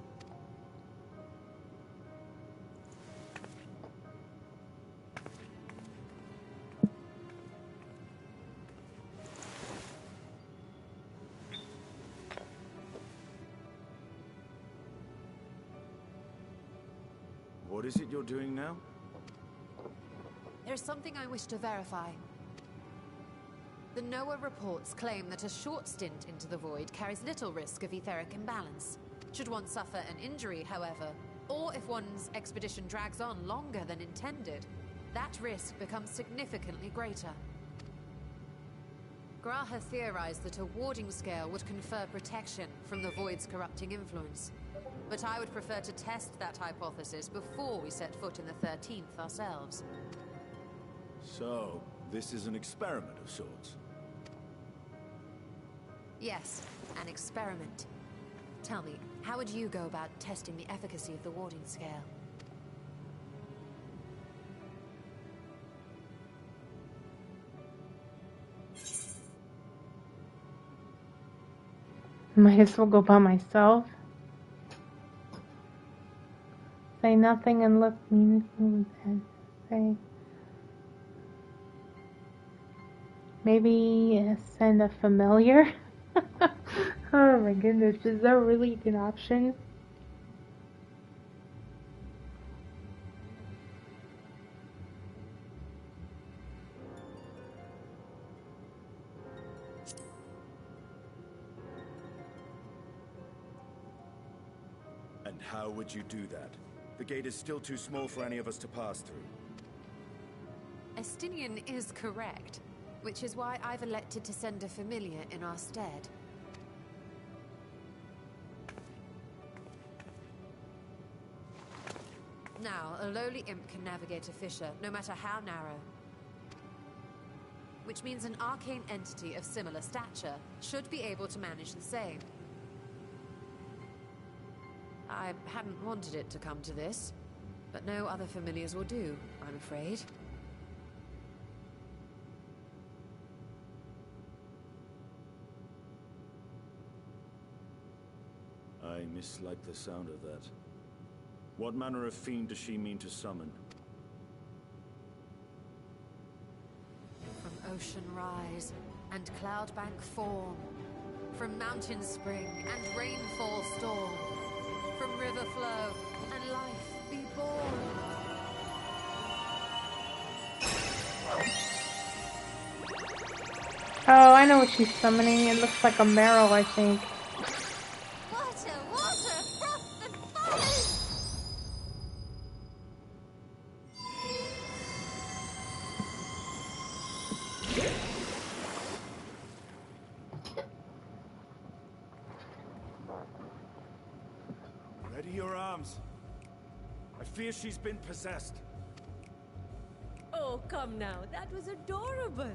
What is it you're doing now? There's something I wish to verify. The NOAA reports claim that a short stint into the void carries little risk of etheric imbalance. Should one suffer an injury, however, or if one's expedition drags on longer than intended, that risk becomes significantly greater. Graha theorized that a warding scale would confer protection from the void's corrupting influence. But I would prefer to test that hypothesis before we set foot in the 13th ourselves. So, this is an experiment of sorts? Yes, an experiment. Tell me, how would you go about testing the efficacy of the warding scale? Might as well go by myself. Say nothing and look meaningful and say. Maybe send a familiar? Oh my goodness, is that really an option? And how would you do that? The gate is still too small for any of us to pass through. Estinian is correct, which is why I've elected to send a familiar in our stead. Now, a lowly imp can navigate a fissure, no matter how narrow. Which means an arcane entity of similar stature should be able to manage the same. I hadn't wanted it to come to this, but no other familiars will do, I'm afraid. I mislike the sound of that. What manner of fiend does she mean to summon? From ocean rise and cloudbank form, from mountain spring and rainfall storm, from river flow and life be born. Oh, I know what she's summoning. It looks like a Meryl, I think. Water, water, froth and foam! Ready your arms. I fear she's been possessed. Oh, come now. That was adorable.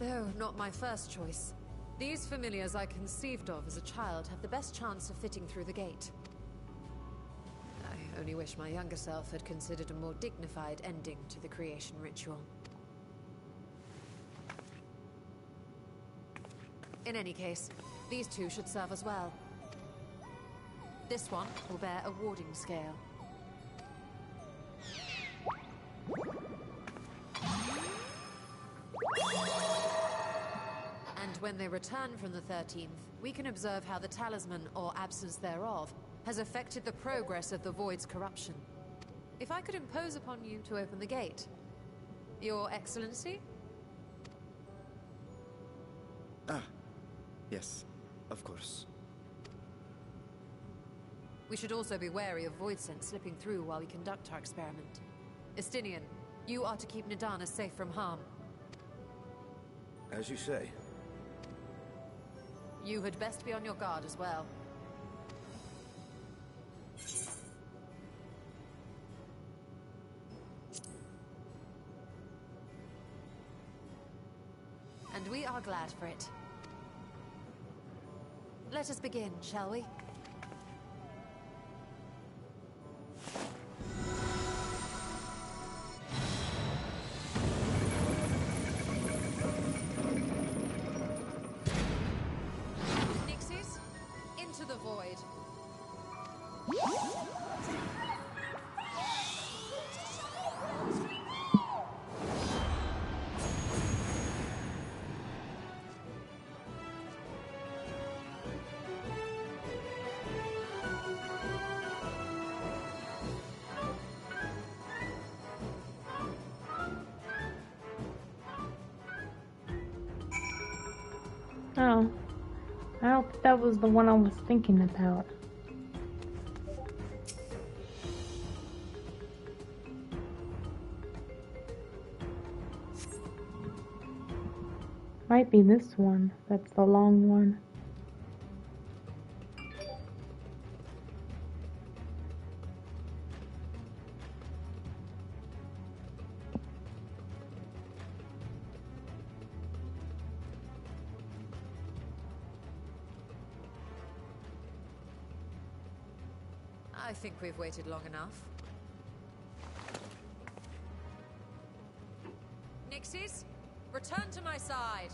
Though not my first choice. These familiars I conceived of as a child have the best chance of fitting through the gate. I only wish my younger self had considered a more dignified ending to the creation ritual. In any case, these two should serve as well. This one will bear a warding scale. And when they return from the 13th, we can observe how the talisman, or absence thereof, has affected the progress of the Void's corruption. If I could impose upon you to open the gate. Your Excellency? Ah, yes, of course. We should also be wary of void scent slipping through while we conduct our experiment. Estinian, you are to keep Nidana safe from harm. As you say. You had best be on your guard as well. And we are glad for it. Let us begin, shall we? Nixies, into the void. Oh. I don't think that was the one I was thinking about. Might be this one. That's the long one. I think we've waited long enough. Nixies, return to my side.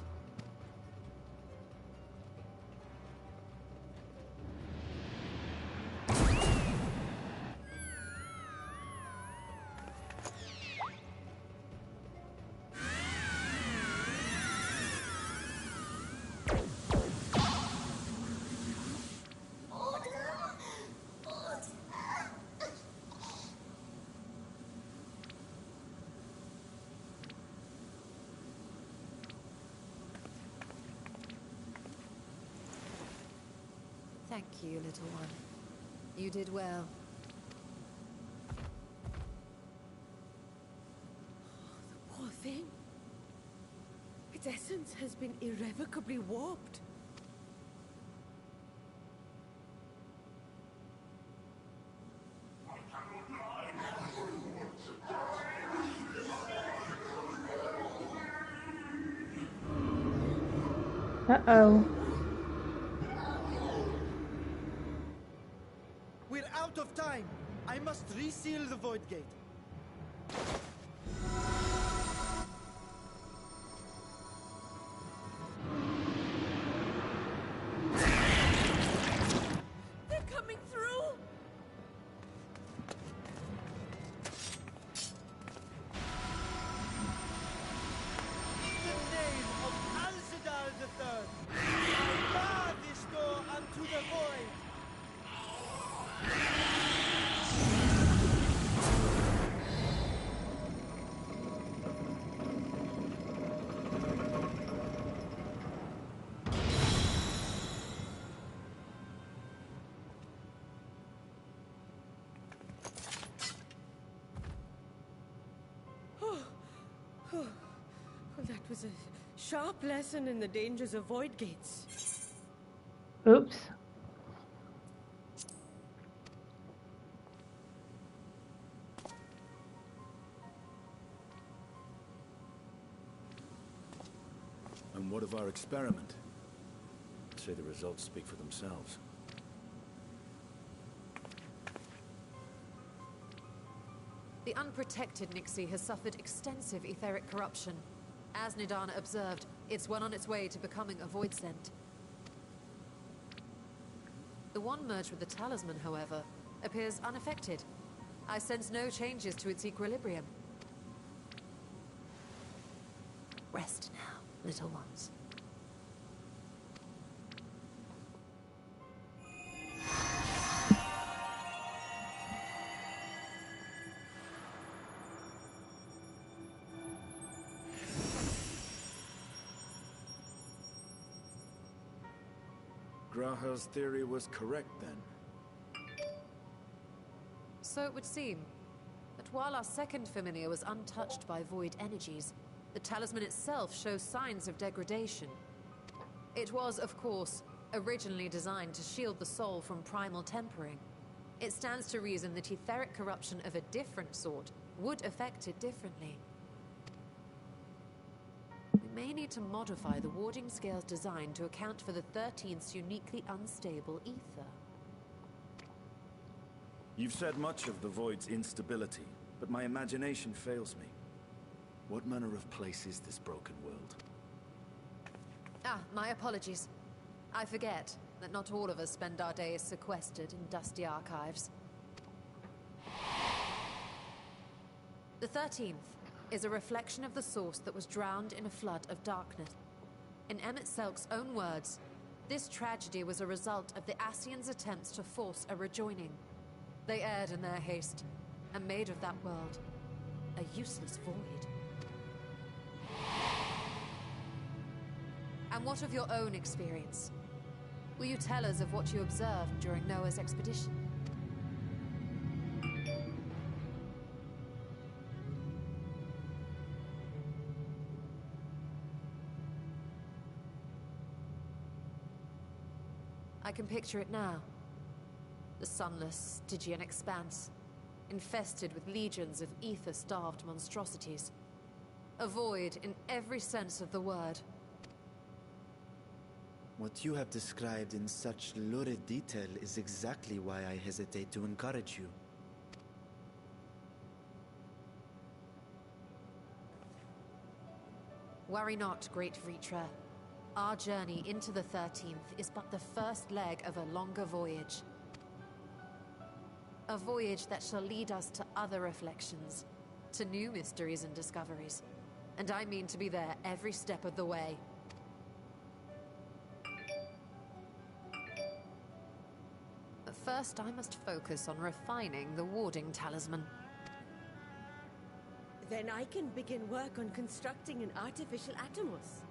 Thank you, little one. You did well. The poor thing. Its essence has been irrevocably warped. Uh-oh. We're out of time. I must reseal the void gate. They're coming through! In the name of Alzadal III, I bar this door unto the void. Well, that was a sharp lesson in the dangers of void gates. Oops. And what of our experiment? I'd say the results speak for themselves. The unprotected Nixie has suffered extensive etheric corruption. As Nidana observed, it's well on its way to becoming a void scent. The one merged with the talisman, however, appears unaffected. I sense no changes to its equilibrium. Rest now, little ones. Graha's theory was correct, then. So it would seem. But while our second familiar was untouched by void energies, the talisman itself shows signs of degradation. It was, of course, originally designed to shield the soul from primal tempering. It stands to reason that etheric corruption of a different sort would affect it differently. We may need to modify the warding scale's design to account for the 13th's uniquely unstable ether. You've said much of the Void's instability, but my imagination fails me. What manner of place is this broken world? Ah, my apologies. I forget that not all of us spend our days sequestered in dusty archives. The 13th is a reflection of the source that was drowned in a flood of darkness. In Emmett Selk's own words, this tragedy was a result of the Ascians' attempts to force a rejoining. They erred in their haste, and made of that world a useless void. And what of your own experience? Will you tell us of what you observed during Noah's expedition? I can picture it now. The sunless, Stygian expanse, infested with legions of ether-starved monstrosities. A void in every sense of the word. What you have described in such lurid detail is exactly why I hesitate to encourage you. Worry not, great Vritra. Our journey into the 13th is but the first leg of a longer voyage. A voyage that shall lead us to other reflections, to new mysteries and discoveries. And I mean to be there every step of the way. But first I must focus on refining the warding talisman. Then I can begin work on constructing an artificial Atomos.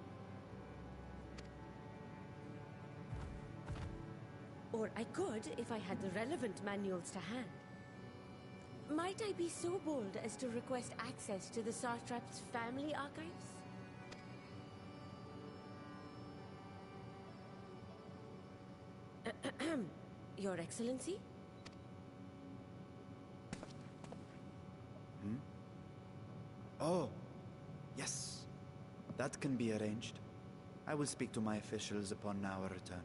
Or I could if I had the relevant manuals to hand. Might I be so bold as to request access to the Satrap's family archives? Your Excellency? Oh, yes. That can be arranged. I will speak to my officials upon our return.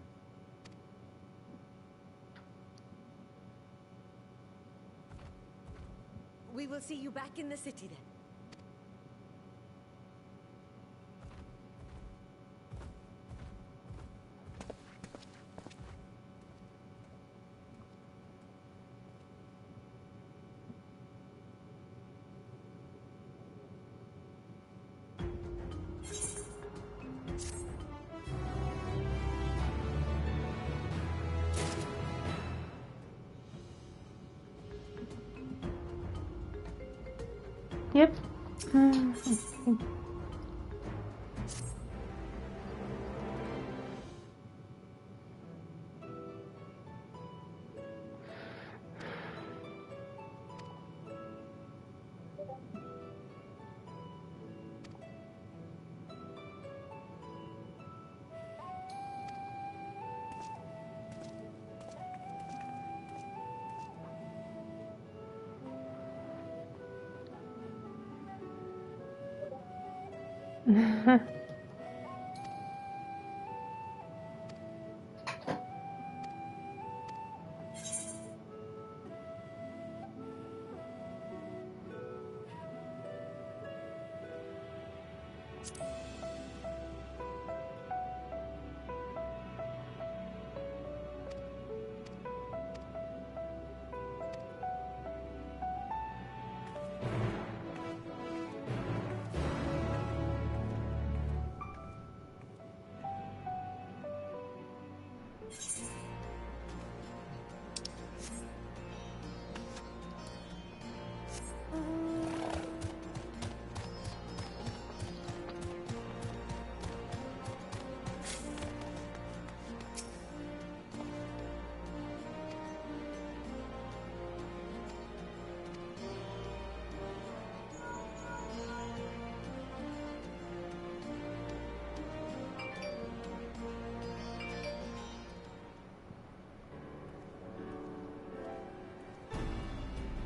We will see you back in the city then. Yep.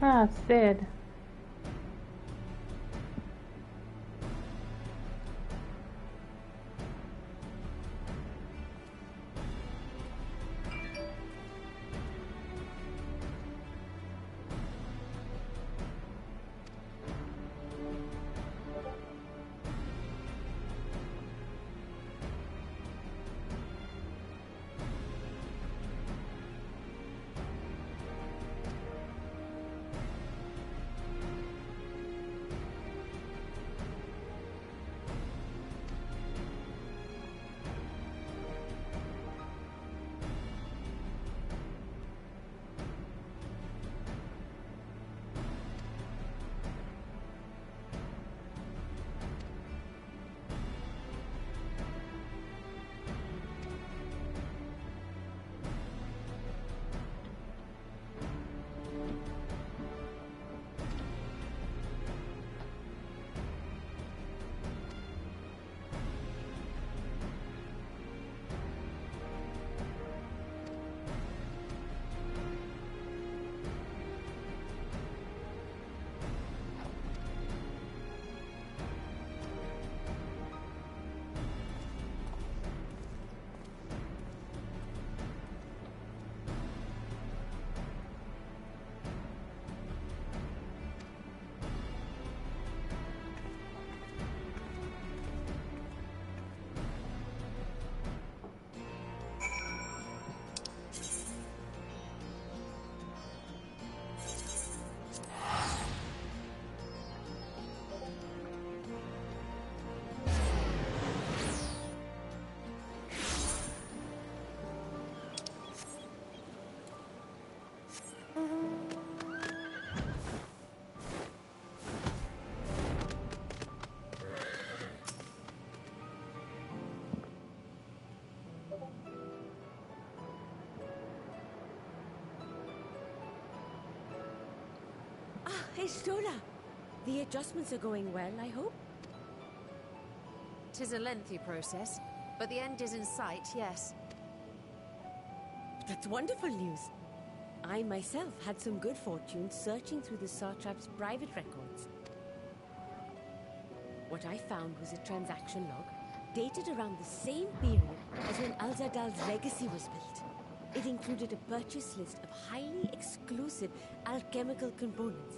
Ah, Sid. Hey, Stola. The adjustments are going well, I hope? 'Tis a lengthy process, but the end is in sight, yes. That's wonderful news. I myself had some good fortune searching through the Satrap's private records. What I found was a transaction log dated around the same period as when Alzadal's legacy was built. It included a purchase list of highly exclusive alchemical components,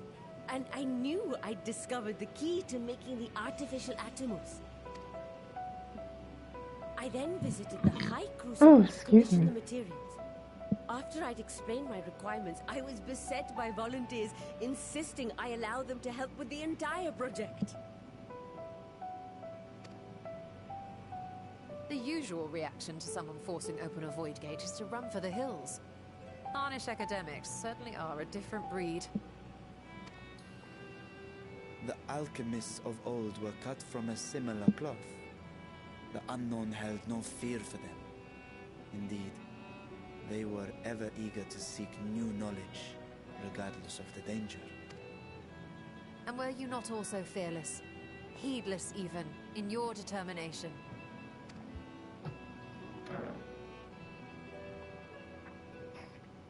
and I knew I'd discovered the key to making the artificial atomos. I then visited the High Crucible to commission the materials. After I'd explained my requirements, I was beset by volunteers insisting I allow them to help with the entire project. The usual reaction to someone forcing open a void gate is to run for the hills. Harnish academics certainly are a different breed. The alchemists of old were cut from a similar cloth. The unknown held no fear for them. Indeed, they were ever eager to seek new knowledge, regardless of the danger. And were you not also fearless, heedless even, in your determination?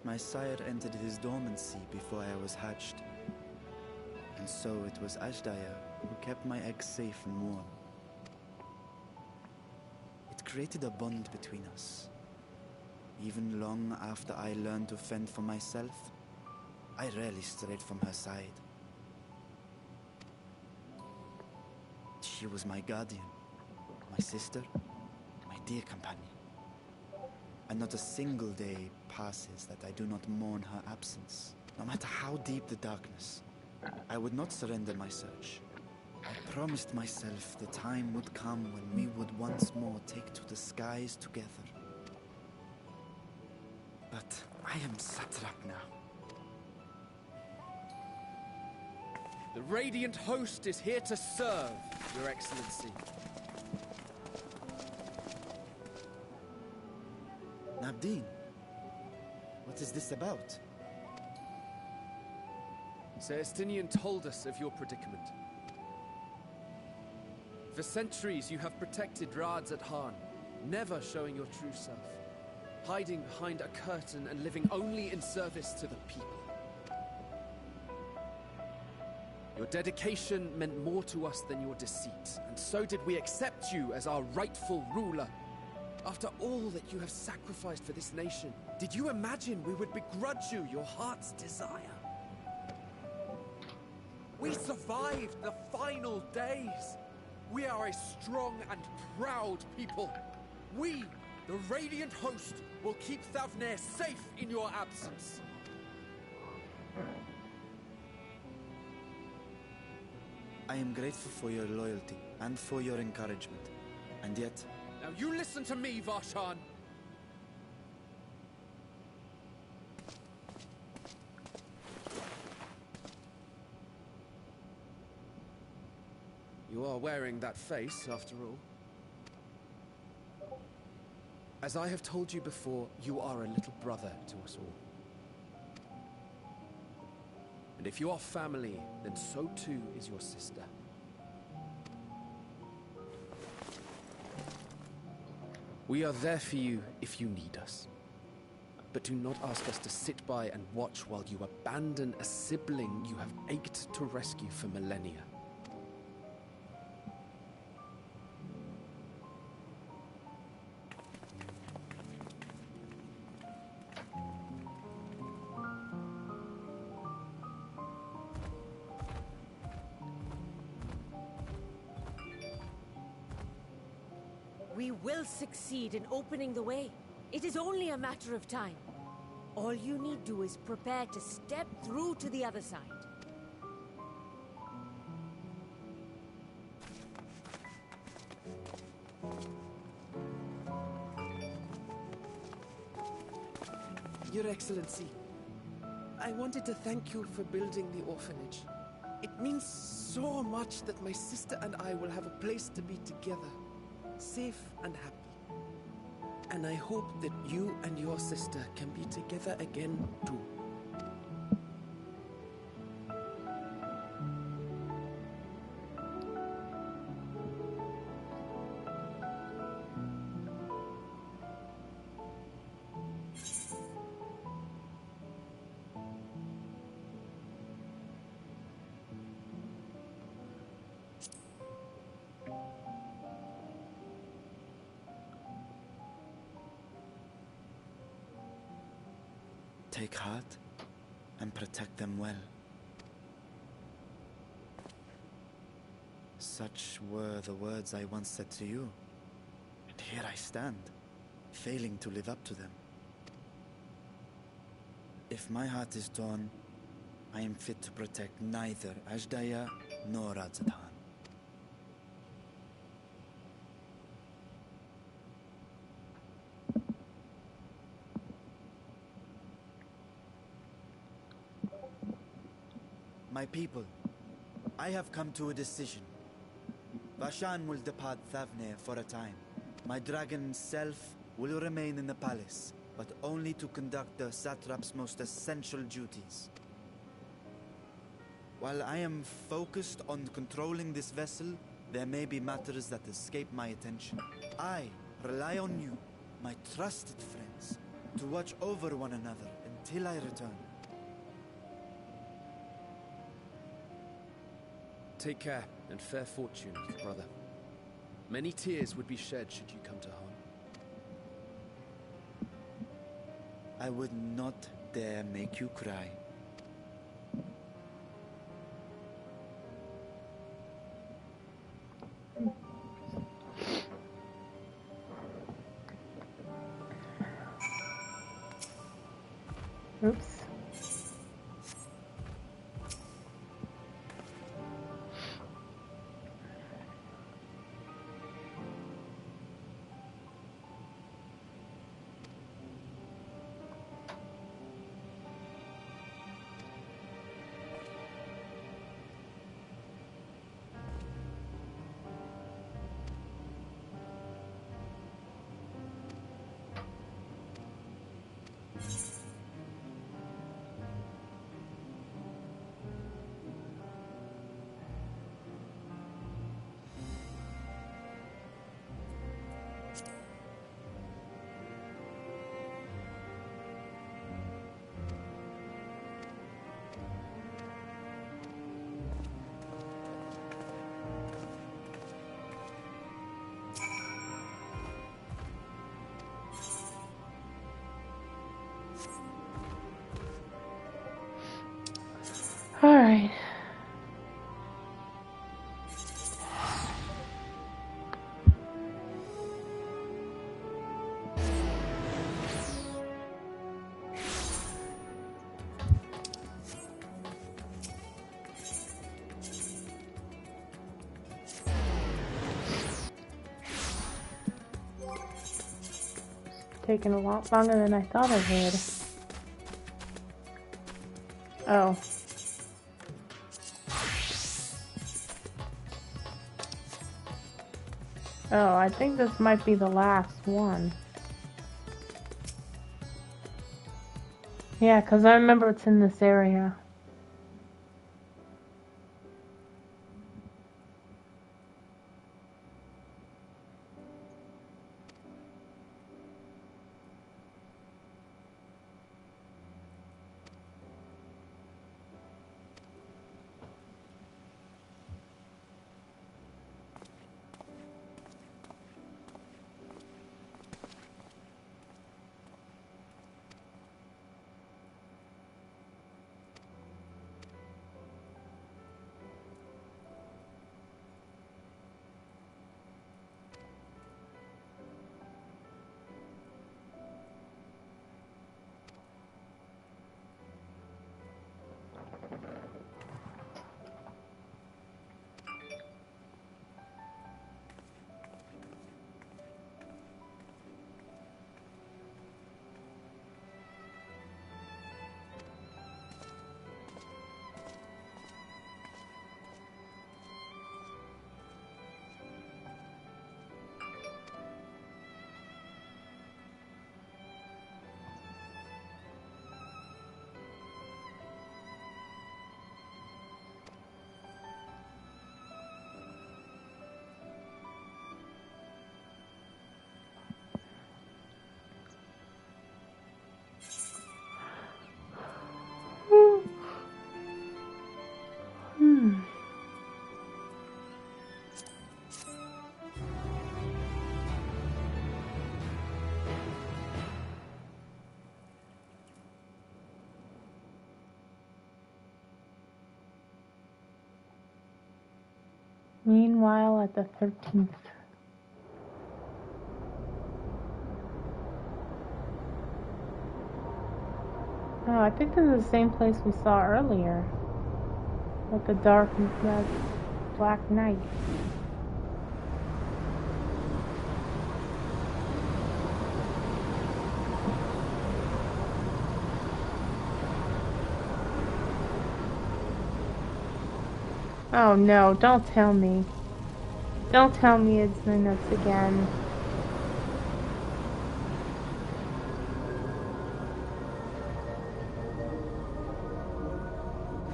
My sire entered his dormancy before I was hatched. And so it was Ashdaya who kept my eggs safe and warm. It created a bond between us. Even long after I learned to fend for myself, I rarely strayed from her side. She was my guardian, my sister, my dear companion. And not a single day passes that I do not mourn her absence. No matter how deep the darkness, I would not surrender my search. I promised myself the time would come when we would once more take to the skies together. But I am satrap now. The Radiant Host is here to serve, Your Excellency. Nabdeen, what is this about? Celestinian told us of your predicament. For centuries you have protected Rads at Han, never showing your true self, hiding behind a curtain and living only in service to the people. Your dedication meant more to us than your deceit, and so did we accept you as our rightful ruler. After all that you have sacrificed for this nation, did you imagine we would begrudge you your heart's desire? We survived the final days. We are a strong and proud people. We, the Radiant Host, will keep Thavnair safe in your absence. I am grateful for your loyalty and for your encouragement. And yet... Now you listen to me, Varshan. You are wearing that face, after all. As I have told you before, you are a little brother to us all. And if you are family, then so too is your sister. We are there for you if you need us. But do not ask us to sit by and watch while you abandon a sibling you have ached to rescue for millennia. We will succeed in opening the way. It is only a matter of time. All you need do is prepare to step through to the other side. Your Excellency, I wanted to thank you for building the orphanage. It means so much that my sister and I will have a place to be together, safe and happy. And I hope that you and your sister can be together again too. take heart and protect them well. Such were the words I once said to you. And here I stand, failing to live up to them. If my heart is torn, I am fit to protect neither Ajdaya nor Radzatan. My people, I have come to a decision. Vashan will depart Thavne for a time. My dragon self will remain in the palace, but only to conduct the satrap's most essential duties. While I am focused on controlling this vessel, there may be matters that escape my attention. I rely on you, my trusted friends, to watch over one another until I return. Take care and fair fortune, brother. Many tears would be shed should you come to harm. I would not dare make you cry. Oops. All right. Taking a lot longer than I thought it would. Oh. Oh, I think this might be the last one. Yeah, 'cause I remember it's in this area. Meanwhile, at the 13th. Oh, I think this is the same place we saw earlier. With the dark black night. Oh no, don't tell me. Don't tell me it's the nuts again.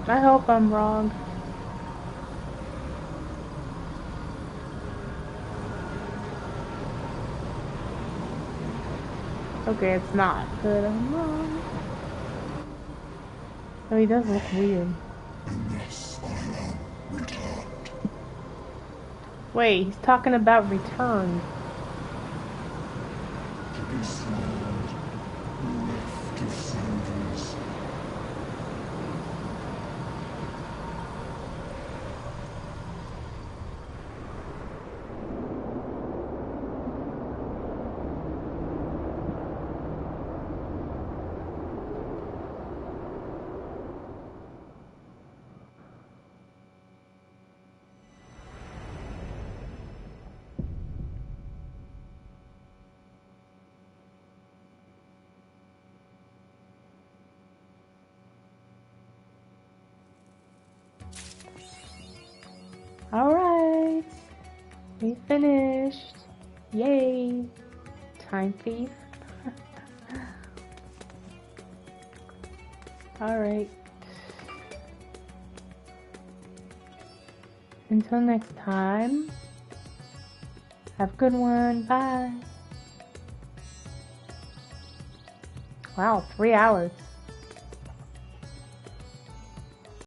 I hope I'm wrong. Okay, it's not, but I'm wrong. Oh, he does look weird. Wait, he's talking about returned. Alright. We finished. Yay. Time thief. Alright. Until next time. Have a good one. Bye. Wow, 3 hours.